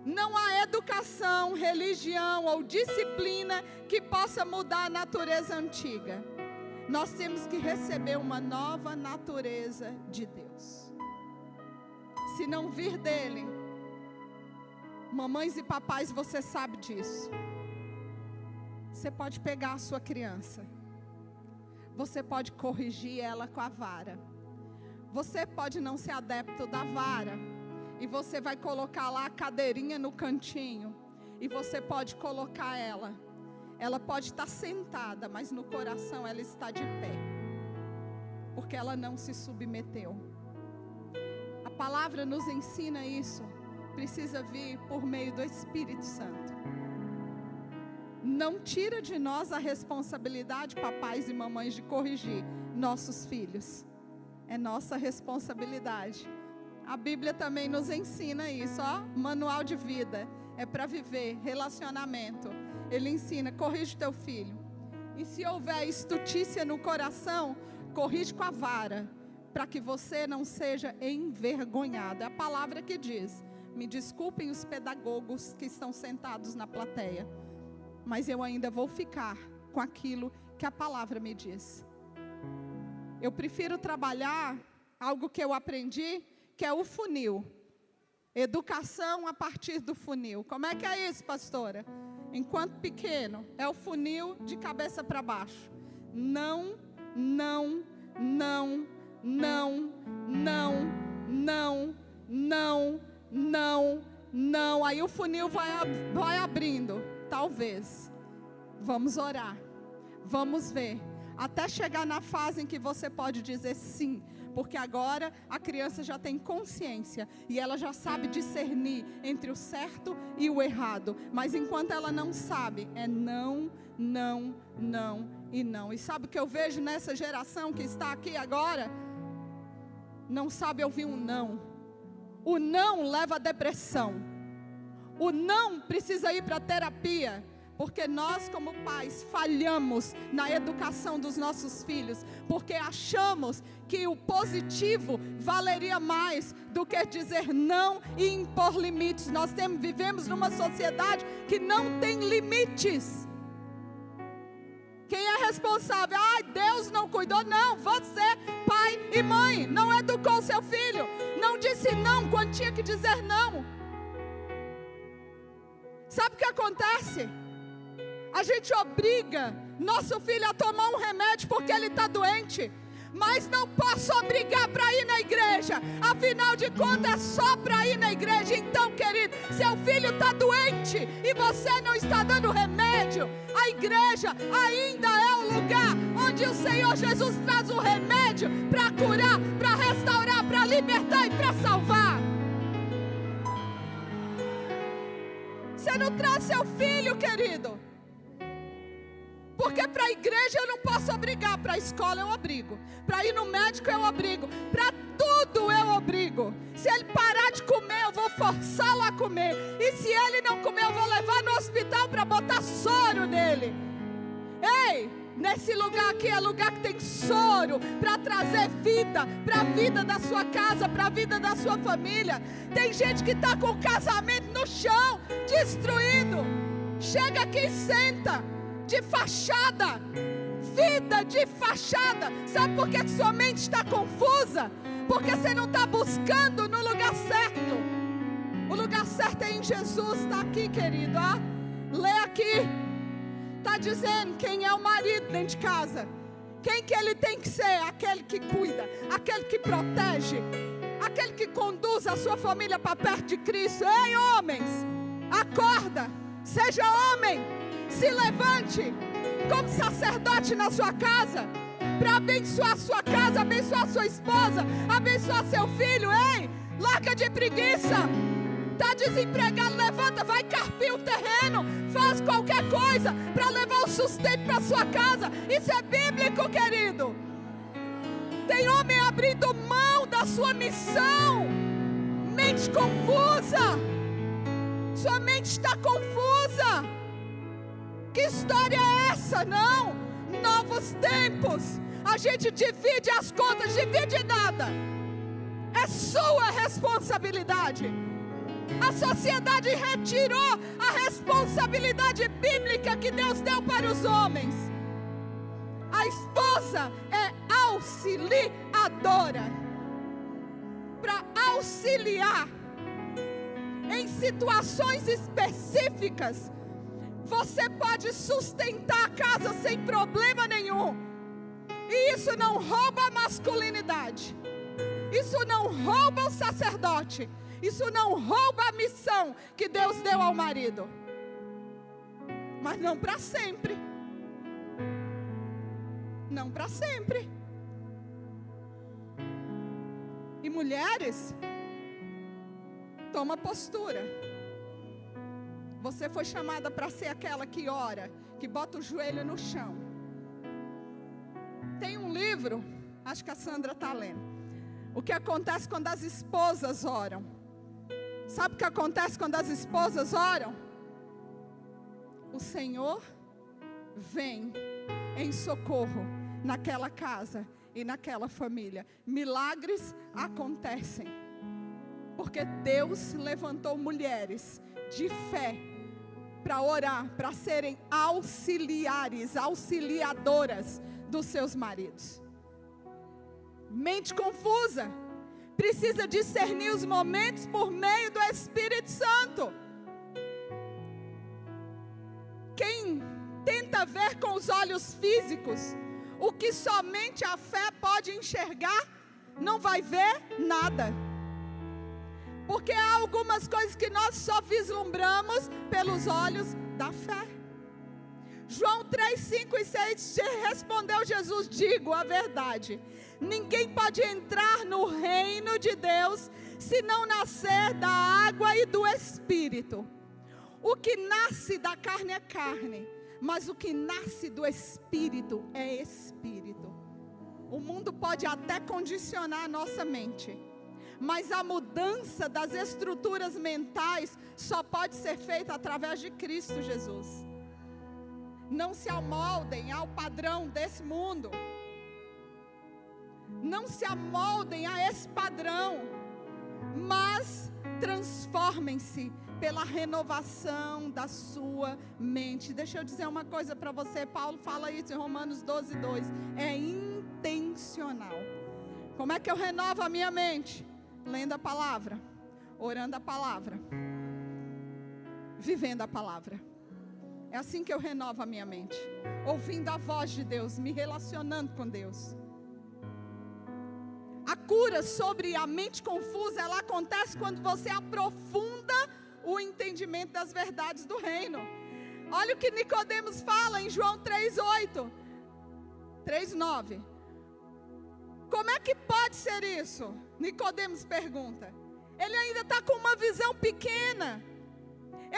Não há educação, religião ou disciplina que possa mudar a natureza antiga. Nós temos que receber uma nova natureza de Deus. Se não vir dele, mamães e papais, você sabe disso. Você pode pegar a sua criança, você pode corrigir ela com a vara. Você pode não ser adepto da vara, e você vai colocar lá a cadeirinha no cantinho, e você pode colocar ela. Ela pode estar sentada, mas no coração ela está de pé, porque ela não se submeteu. A palavra nos ensina isso. Precisa vir por meio do Espírito Santo. Não tira de nós a responsabilidade, papais e mamães, de corrigir nossos filhos. É nossa responsabilidade. A Bíblia também nos ensina isso, ó, manual de vida. É para viver relacionamento. Ele ensina, corrige teu filho. E se houver estutícia no coração, corrige com a vara, para que você não seja envergonhado. É a palavra que diz. Me desculpem os pedagogos que estão sentados na plateia, mas eu ainda vou ficar com aquilo que a palavra me diz. Eu prefiro trabalhar algo que eu aprendi, que é o funil. Educação a partir do funil. Como é que é isso, pastora? Enquanto pequeno, é o funil de cabeça para baixo. Não, não, não, não, não, não, não, não, não. Aí o funil vai abrindo. Talvez. Vamos orar. Vamos ver. Até chegar na fase em que você pode dizer sim. Porque agora a criança já tem consciência. E ela já sabe discernir entre o certo e o errado. Mas enquanto ela não sabe, é não, não, não e não. E sabe o que eu vejo nessa geração que está aqui agora? Não sabe ouvir um não. O não leva à depressão. O não precisa ir para a terapia. Porque nós, como pais, falhamos na educação dos nossos filhos. Porque achamos que o positivo valeria mais do que dizer não e impor limites. Nós vivemos numa sociedade que não tem limites. Quem é responsável? Deus não cuidou. Não, você, pai e mãe, não educou seu filho. Não disse não quando tinha que dizer não. Sabe o que acontece? A gente obriga nosso filho a tomar um remédio porque ele está doente. Mas não posso obrigar para ir na igreja. Afinal de contas é só para ir na igreja. Então, querido, seu filho está doente e você não está dando remédio, a igreja ainda é o lugar onde o Senhor Jesus traz o remédio para curar, para restaurar, para libertar e para salvar. Você não traz seu filho, querido, porque para a igreja eu não posso obrigar, para a escola eu obrigo, para ir no médico eu obrigo, para tudo eu obrigo. Se ele parar de comer, eu vou forçá-lo a comer. E se ele não comer, eu vou levar no hospital para botar soro nele. Ei, nesse lugar aqui é lugar que tem soro para trazer vida, para a vida da sua casa, para a vida da sua família. Tem gente que está com o casamento no chão, destruído. Chega aqui e senta. De fachada, vida de fachada. Sabe por que sua mente está confusa? Porque você não está buscando no lugar certo. O lugar certo é em Jesus. Está aqui, querido, ó. Lê aqui. Está dizendo quem é o marido dentro de casa. Quem que ele tem que ser? Aquele que cuida, aquele que protege, aquele que conduz a sua família para perto de Cristo. Ei, homens, acorda, seja homem. Se levante como sacerdote na sua casa, para abençoar a sua casa, abençoar a sua esposa, abençoar seu filho. Ei, larga de preguiça. Está desempregado, levanta, vai carpir o terreno, faz qualquer coisa para levar o sustento para sua casa. Isso é bíblico, querido. abrindo mão da sua missão. Mente confusa. Sua mente está confusa. Que história é essa? Não. Novos tempos. A gente divide as contas, divide nada. É sua responsabilidade. A sociedade retirou a responsabilidade bíblica que Deus deu para os homens. A esposa é auxiliadora, para auxiliar em situações específicas. Você pode sustentar a casa sem problema nenhum, e isso não rouba a masculinidade, isso não rouba o sacerdote, isso não rouba a missão que Deus deu ao marido, mas não para sempre. Não para sempre. E mulheres, toma postura. Você foi chamada para ser aquela que ora, que bota o joelho no chão. Tem um livro, acho que a Sandra está lendo, o que acontece quando as esposas oram. Sabe o que acontece quando as esposas oram? O Senhor vem em socorro naquela casa e naquela família. Milagres acontecem, porque Deus levantou mulheres de fé para orar, para serem auxiliares, auxiliadoras dos seus maridos. Mente confusa, precisa discernir os momentos por meio do Espírito Santo. Quem tenta ver com os olhos físicos o que somente a fé pode enxergar, não vai ver nada. Porque há algumas coisas que nós só vislumbramos pelos olhos da fé. João 3, 5 e 6 respondeu Jesus: digo a verdade, ninguém pode entrar no reino de Deus se não nascer da água e do Espírito. O que nasce da carne é carne, mas o que nasce do Espírito é Espírito. O mundo pode até condicionar a nossa mente, mas a mudança das estruturas mentais só pode ser feita através de Cristo Jesus. Não se amoldem ao padrão desse mundo. Não se amoldem a esse padrão, mas transformem-se pela renovação da sua mente. Deixa eu dizer uma coisa para você. Paulo fala isso em Romanos 12, 2. É intencional. Como é que eu renovo a minha mente? Lendo a palavra, orando a palavra, vivendo a palavra. É assim que eu renovo a minha mente. Ouvindo a voz de Deus, me relacionando com Deus. A cura sobre a mente confusa, ela acontece quando você aprofunda o entendimento das verdades do reino. Olha o que Nicodemos fala em João 3:8, 3:9. Como é que pode ser isso? Nicodemos pergunta. Ele ainda está com uma visão pequena.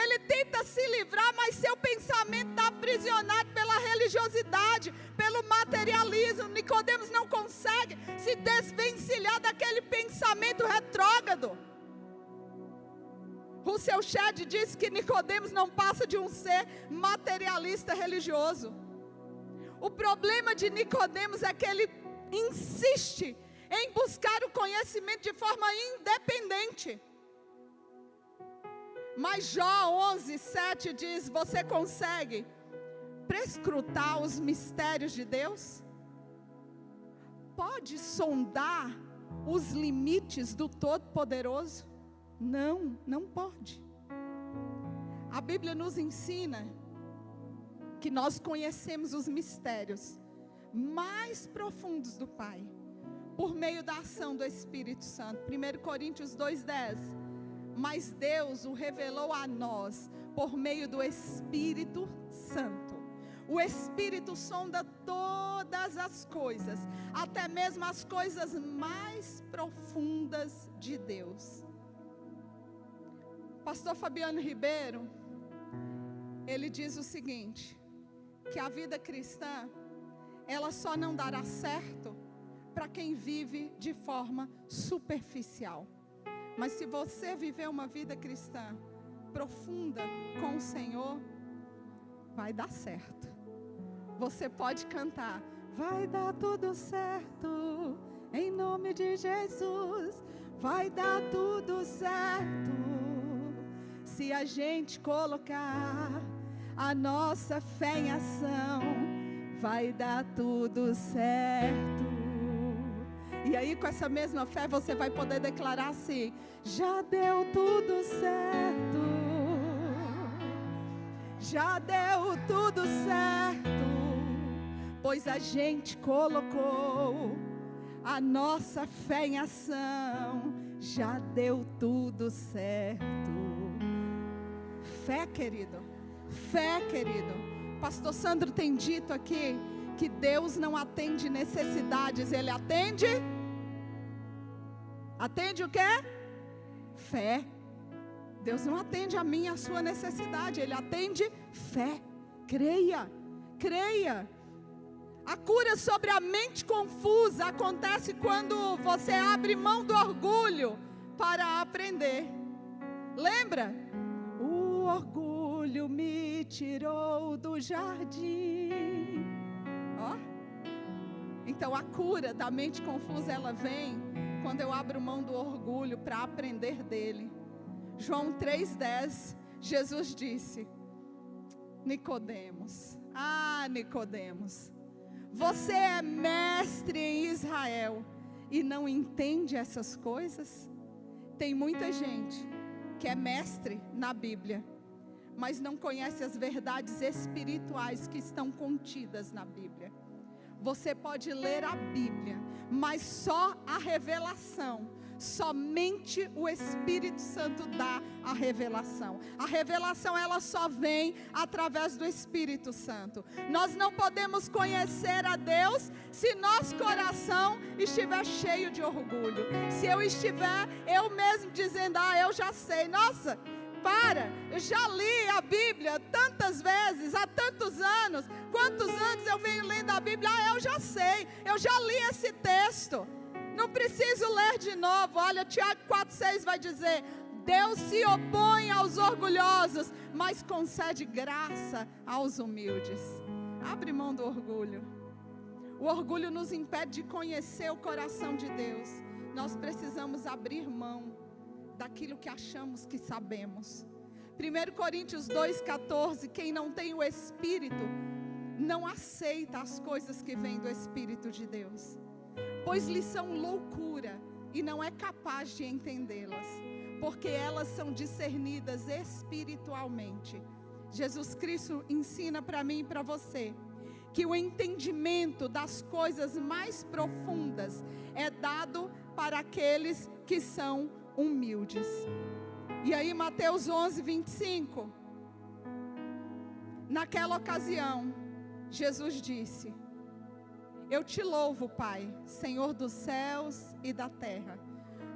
Ele tenta se livrar, mas seu pensamento está aprisionado pela religiosidade, pelo materialismo. Nicodemos não consegue se desvencilhar daquele pensamento retrógrado. Russell Shedd disse que Nicodemos não passa de um ser materialista religioso. O problema de Nicodemos é que ele insiste em buscar o conhecimento de forma independente. Mas Jó 11:7 diz: você consegue prescrutar os mistérios de Deus? Pode sondar os limites do Todo-Poderoso? Não, não pode. A Bíblia nos ensina que nós conhecemos os mistérios mais profundos do Pai por meio da ação do Espírito Santo. 1 Coríntios 2:10. Mas Deus o revelou a nós por meio do Espírito Santo. O Espírito sonda todas as coisas, até mesmo as coisas mais profundas de Deus. Pastor Fabiano Ribeiro, ele diz o seguinte, que a vida cristã, ela só não dará certo para quem vive de forma superficial. Mas se você viver uma vida cristã profunda com o Senhor, vai dar certo. Você pode cantar: vai dar tudo certo, em nome de Jesus, vai dar tudo certo. Se a gente colocar a nossa fé em ação, vai dar tudo certo. E aí, com essa mesma fé, você vai poder declarar assim: já deu tudo certo, já deu tudo certo, pois a gente colocou a nossa fé em ação, já deu tudo certo. Fé, querido, fé, querido. Pastor Sandro tem dito aqui que Deus não atende necessidades, Ele atende o quê? Fé. Deus não atende a minha, a sua necessidade, Ele atende fé. Creia, creia. A cura sobre a mente confusa acontece quando você abre mão do orgulho para aprender. Lembra? O orgulho me tirou do jardim. Ó. Então a cura da mente confusa, ela vem quando eu abro mão do orgulho para aprender dele. João 3,10, Jesus disse: Nicodemos, Nicodemos, você é mestre em Israel e não entende essas coisas? Tem muita gente que é mestre na Bíblia, mas não conhece as verdades espirituais que estão contidas na Bíblia. Você pode ler a Bíblia, mas só a revelação, somente o Espírito Santo dá a revelação. A revelação, ela só vem através do Espírito Santo. Nós não podemos conhecer a Deus se nosso coração estiver cheio de orgulho. Se eu estiver, eu mesmo dizendo: eu já sei. Nossa, eu já li a Bíblia tantas vezes, há tantos anos. Quantos anos eu venho lendo a Bíblia? Eu já sei, eu já li esse texto, não preciso ler de novo. Olha, Tiago 4,6 vai dizer: Deus se opõe aos orgulhosos, mas concede graça aos humildes. Abre mão do orgulho. O orgulho nos impede de conhecer o coração de Deus. Nós precisamos abrir mão daquilo que achamos que sabemos. 1 Coríntios 2,14, quem não tem o Espírito não aceita as coisas que vêm do Espírito de Deus, pois lhes são loucura e não é capaz de entendê-las, porque elas são discernidas espiritualmente. Jesus Cristo ensina para mim e para você que o entendimento das coisas mais profundas é dado para aqueles que são humildes. E aí Mateus 11:25, naquela ocasião Jesus disse: eu te louvo, Pai, Senhor dos céus e da terra,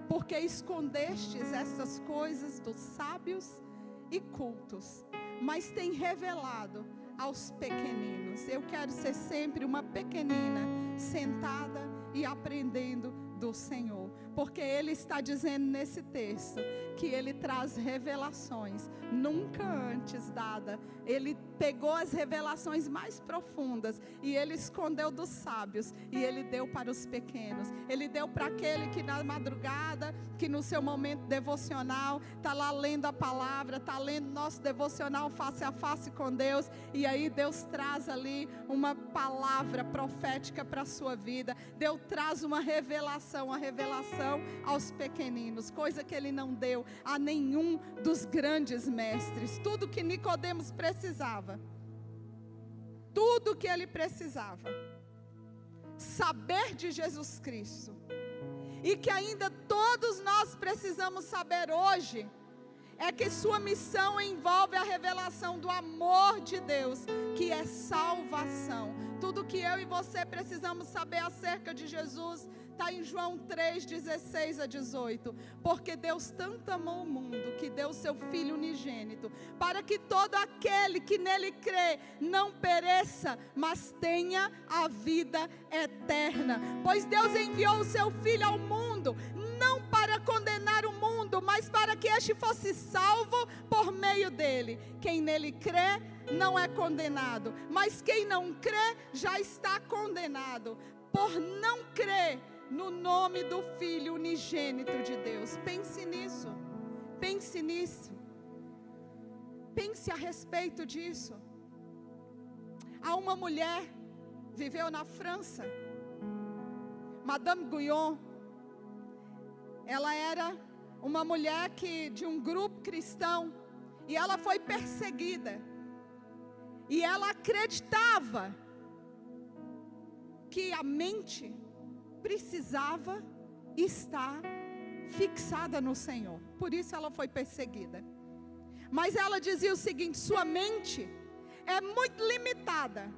porque escondestes essas coisas dos sábios e cultos, mas tem revelado aos pequeninos. Eu quero ser sempre uma pequenina, sentada e aprendendo do Senhor, porque Ele está dizendo nesse texto que Ele traz revelações nunca antes dada. Ele pegou as revelações mais profundas e Ele escondeu dos sábios e Ele deu para os pequenos. Ele deu para aquele que na madrugada, que no seu momento devocional está lá lendo a palavra, está lendo nosso devocional face a face com Deus, e aí Deus traz ali uma palavra profética para a sua vida. Deus traz uma revelação, a revelação aos pequeninos, coisa que Ele não deu a nenhum dos grandes mestres. Tudo que Nicodemos precisava, tudo que ele precisava saber de Jesus Cristo, e que ainda todos nós precisamos saber hoje, é que sua missão envolve a revelação do amor de Deus, que é salvação. Tudo que eu e você precisamos saber acerca de Jesus está em João 3, 16 a 18. Porque Deus tanto amou o mundo, que deu seu Filho unigênito, para que todo aquele que nele crê não pereça, mas tenha a vida eterna. Pois Deus enviou o seu Filho ao mundo, não para condenar o mundo, mas para que este fosse salvo por meio dele. Quem nele crê não é condenado, mas quem não crê já está condenado, por não crer no nome do Filho unigênito de Deus. Pense nisso, pense nisso, pense a respeito disso. Há uma mulher, viveu na França, Madame Guyon. Ela era uma mulher de um grupo cristão, e ela foi perseguida, e ela acreditava que a mente precisava estar fixada no Senhor, por isso ela foi perseguida. Mas ela dizia o seguinte: sua mente é muito limitada,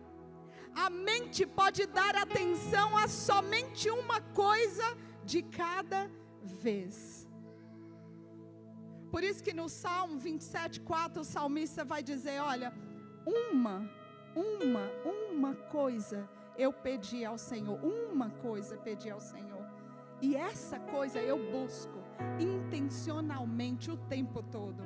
a mente pode dar atenção a somente uma coisa de cada vez. Por isso que no Salmo 27:4 o salmista vai dizer: olha, uma coisa eu pedi ao Senhor, uma coisa pedi ao Senhor, e essa coisa eu busco intencionalmente o tempo todo,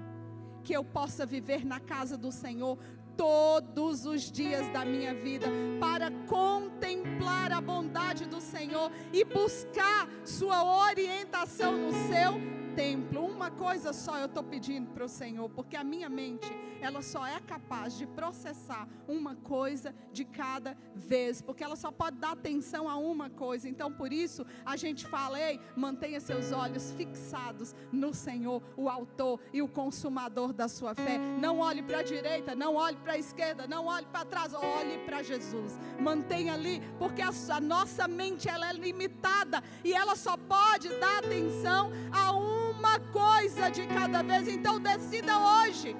que eu possa viver na casa do Senhor todos os dias da minha vida, para contemplar a bondade do Senhor e buscar sua orientação no seu templo. Uma coisa só eu estou pedindo para o Senhor, porque a minha mente, ela só é capaz de processar uma coisa de cada vez, porque ela só pode dar atenção a uma coisa. Então por isso a gente fala: ei, mantenha seus olhos fixados no Senhor, o autor e o consumador da sua fé. Não olhe para a direita, não olhe para a esquerda, não olhe para trás, olhe para Jesus. Mantenha ali, porque a nossa mente, ela é limitada, e ela só pode dar atenção a uma coisa de cada vez. Então decida hoje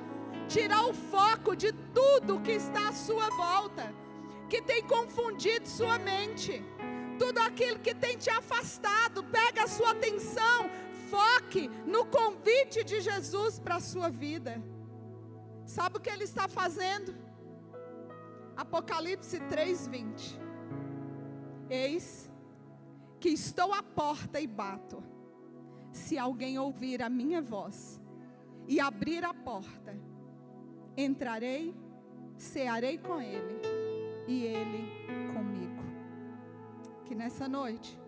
tirar o foco de tudo que está à sua volta, que tem confundido sua mente, tudo aquilo que tem te afastado. Pega a sua atenção, foque no convite de Jesus para a sua vida. Sabe o que ele está fazendo? Apocalipse 3:20. Eis que estou à porta e bato. Se alguém ouvir a minha voz e abrir a porta, entrarei, cearei com ele e ele comigo. Que nessa noite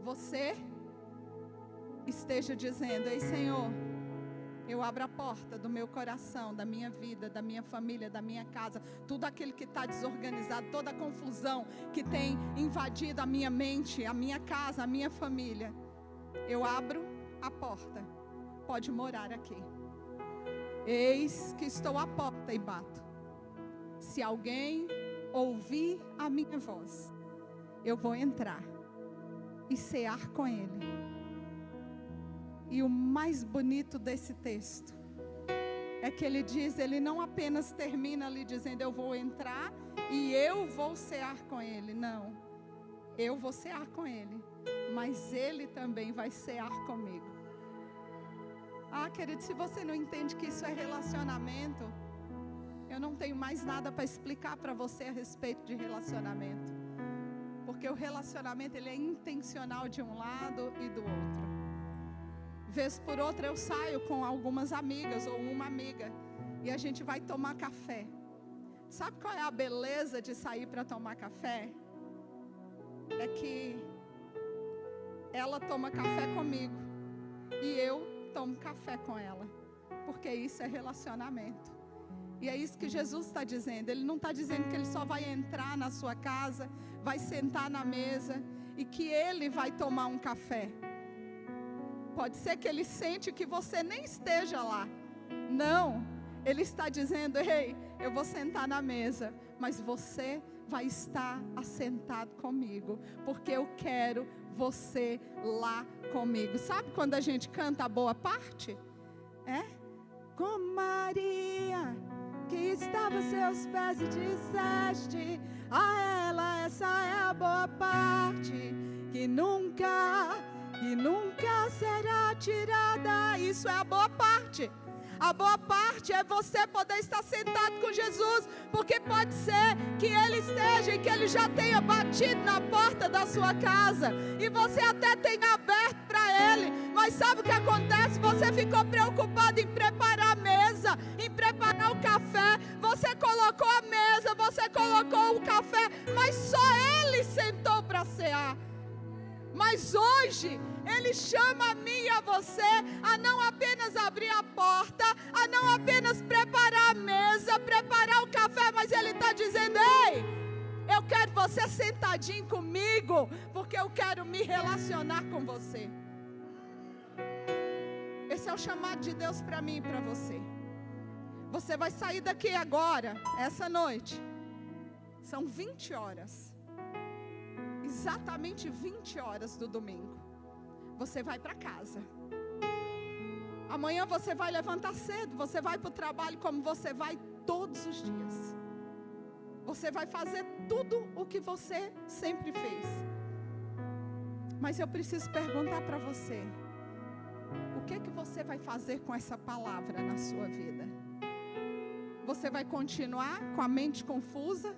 você esteja dizendo: ei Senhor, eu abro a porta do meu coração, da minha vida, da minha família, da minha casa, tudo aquilo que está desorganizado, toda a confusão que tem invadido a minha mente, a minha casa, a minha família. Eu abro a porta, pode morar aqui. Eis que estou à porta e bato. Se alguém ouvir a minha voz, eu vou entrar e cear com ele. E o mais bonito desse texto é que ele diz, ele não apenas termina ali dizendo: eu vou entrar e eu vou cear com ele. Não, eu vou cear com ele, mas ele também vai cear comigo. Ah, querido, se você não entende que isso é relacionamento, eu não tenho mais nada para explicar para você a respeito de relacionamento. Porque o relacionamento, ele é intencional de um lado e do outro. Vez por outra eu saio com algumas amigas ou uma amiga e a gente vai tomar café. Sabe qual é a beleza de sair para tomar café? É que ela toma café comigo e eu tomo café com ela, porque isso é relacionamento. E é isso que Jesus está dizendo. Ele não está dizendo que ele só vai entrar na sua casa, vai sentar na mesa e que ele vai tomar um café. Pode ser que ele sente que você nem esteja lá. Não, ele está dizendo: ei, eu vou sentar na mesa, mas você vai estar assentado comigo, porque eu quero você lá comigo. Sabe quando a gente canta a boa parte? É? Com Maria, que estava aos seus pés e disseste a ela: essa é a boa parte, que nunca será tirada. Isso é a boa parte. A boa parte é você poder estar sentado com Jesus, porque pode ser que Ele esteja e que Ele já tenha batido na porta da sua casa, e você até tenha aberto para Ele, mas sabe o que acontece? Você ficou preocupado em preparar a mesa, em preparar o café, você colocou a mesa, você colocou o café, mas só Ele sentou para cear. Mas hoje Ele chama a mim e a você a não apenas abrir a porta, a não apenas preparar a mesa, preparar o café, mas Ele está dizendo: ei, eu quero você sentadinho comigo, porque eu quero me relacionar com você. Esse é o chamado de Deus para mim e para você. Você vai sair daqui agora, essa noite. São 20 horas. Exatamente 20 horas do domingo. Você vai para casa. Amanhã você vai levantar cedo. Você vai para o trabalho como você vai todos os dias. Você vai fazer tudo o que você sempre fez. Mas eu preciso perguntar para você: o que você vai fazer com essa palavra na sua vida? Você vai continuar com a mente confusa?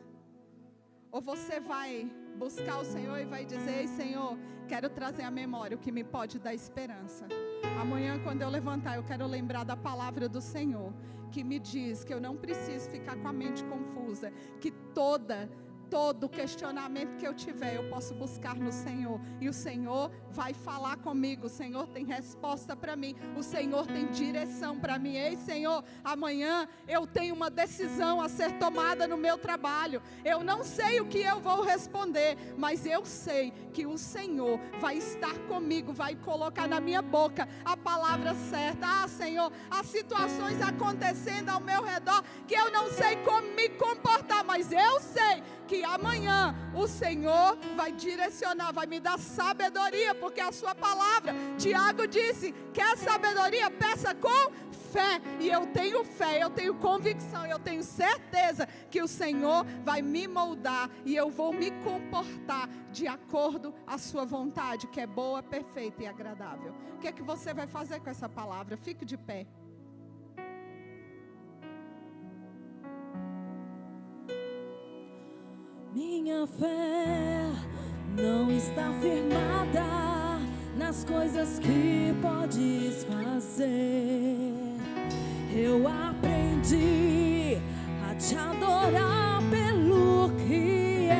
Ou você vai buscar o Senhor e vai dizer: ei, Senhor, quero trazer à memória o que me pode dar esperança. Amanhã, quando eu levantar, eu quero lembrar da palavra do Senhor, que me diz que eu não preciso ficar com a mente confusa, que todo questionamento que eu tiver, eu posso buscar no Senhor, e o Senhor vai falar comigo. O Senhor tem resposta para mim, o Senhor tem direção para mim. Ei, Senhor, amanhã eu tenho uma decisão a ser tomada no meu trabalho. Eu não sei o que eu vou responder, mas eu sei que o Senhor vai estar comigo, vai colocar na minha boca a palavra certa. Ah, Senhor, há situações acontecendo ao meu redor que eu não sei como me comportar, mas eu sei que amanhã o Senhor vai direcionar, vai me dar sabedoria, porque a sua palavra, Tiago disse: quer sabedoria? Peça com fé. E eu tenho fé, eu tenho convicção, eu tenho certeza que o Senhor vai me moldar e eu vou me comportar de acordo à sua vontade, que é boa, perfeita e agradável. O que é que você vai fazer com essa palavra? Fique de pé. Minha fé não está firmada nas coisas que podes fazer. Eu aprendi a te adorar pelo que és.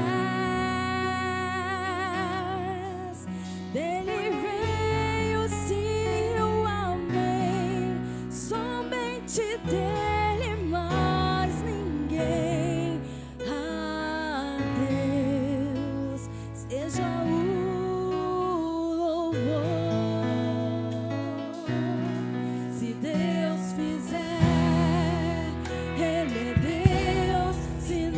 Dele veio sim o amém, somente dele, mais ninguém. A Deus seja o louvor. Se Deus fizer, Ele é Deus. Se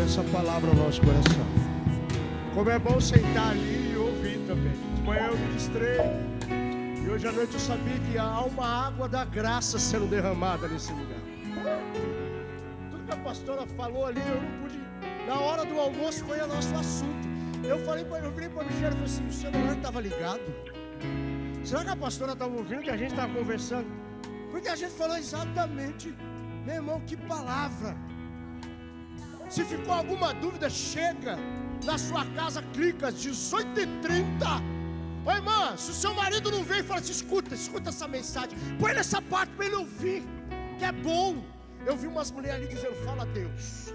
por essa palavra ao nosso coração. Como é bom sentar ali e ouvir também. De manhã eu ministrei e hoje à noite eu sabia que há uma água da graça sendo derramada nesse lugar. Tudo que a pastora falou ali, eu não pude. Na hora do almoço foi o nosso assunto. Eu virei para o Michel e falei assim: o celular estava ligado? Será que a pastora estava ouvindo que a gente estava conversando? Porque a gente falou exatamente. Meu irmão, que palavra. Se ficou alguma dúvida, chega na sua casa, clica às 18h30. Ô irmã, se o seu marido não veio, fala assim: escuta essa mensagem, põe nessa parte para ele ouvir, que é bom. Eu vi umas mulheres ali dizendo: fala a Deus,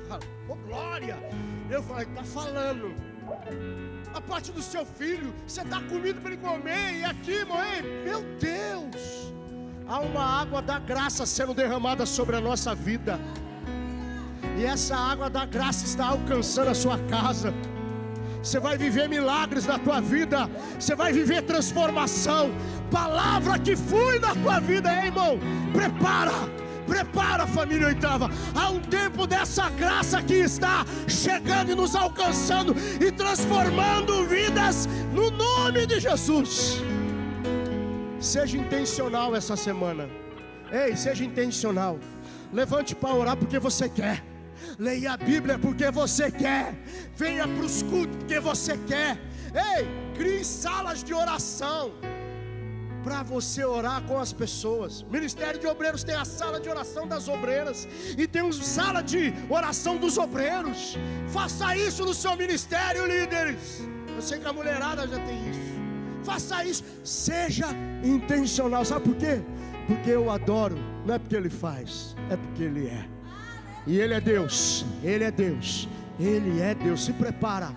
ô glória. Eu falei: tá falando. A parte do seu filho, você dá comida para ele comer, e aqui, mãe, meu Deus, há uma água da graça sendo derramada sobre a nossa vida. E essa água da graça está alcançando a sua casa. Você vai viver milagres na tua vida. Você vai viver transformação. Palavra que flui na tua vida, hein, irmão? Prepara, família Oitava. Há um tempo dessa graça que está chegando e nos alcançando e transformando vidas no nome de Jesus. Seja intencional essa semana. Ei, seja intencional. Levante para orar porque você quer. Leia a Bíblia porque você quer. Venha para os cultos porque você quer. Ei, crie salas de oração para você orar com as pessoas. O Ministério de Obreiros tem a sala de oração das obreiras e tem uma sala de oração dos obreiros. Faça isso no seu ministério, líderes. Eu sei que a mulherada já tem isso. Faça isso. Seja intencional. Sabe por quê? Porque eu adoro. Não é porque Ele faz, é porque Ele é. E Ele é Deus. Ele é Deus. Ele é Deus. Se prepara.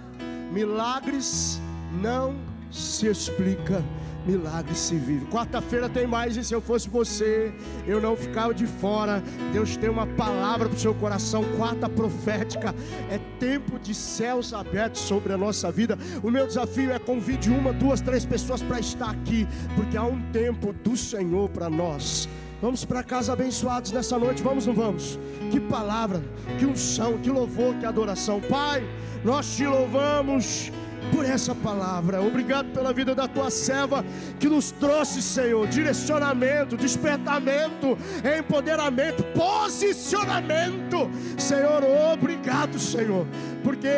Milagres não se explica, milagres se vive. Quarta-feira tem mais, e se eu fosse você, eu não ficava de fora. Deus tem uma palavra para o seu coração. Quarta profética. É tempo de céus abertos sobre a nossa vida. O meu desafio é: convide 1, 2, 3 pessoas para estar aqui, porque há um tempo do Senhor para nós. Vamos para casa abençoados nessa noite, vamos ou não vamos? Que palavra, que unção, que louvor, que adoração. Pai, nós te louvamos por essa palavra. Obrigado pela vida da tua serva, que nos trouxe, Senhor, direcionamento, despertamento, empoderamento, posicionamento. Senhor, obrigado, Senhor, porque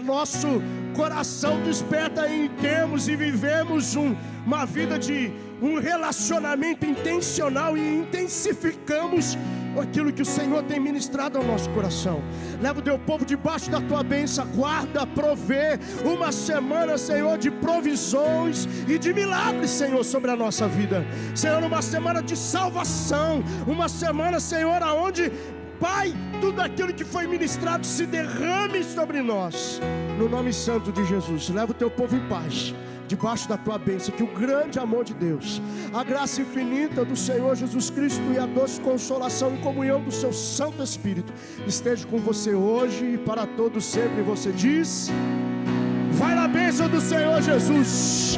nosso coração desperta e temos e vivemos uma vida de um relacionamento intencional e intensificamos aquilo que o Senhor tem ministrado ao nosso coração. Leva o teu povo debaixo da tua bênção, guarda, provê uma semana, Senhor, de provisões e de milagres, Senhor, sobre a nossa vida. Senhor, uma semana de salvação, uma semana, Senhor, aonde, Pai, tudo aquilo que foi ministrado se derrame sobre nós, no nome santo de Jesus. Leva o teu povo em paz, debaixo da tua bênção, que o grande amor de Deus, a graça infinita do Senhor Jesus Cristo e a doce consolação e comunhão do seu Santo Espírito esteja com você hoje e para todos sempre. Você diz: vai na bênção do Senhor Jesus.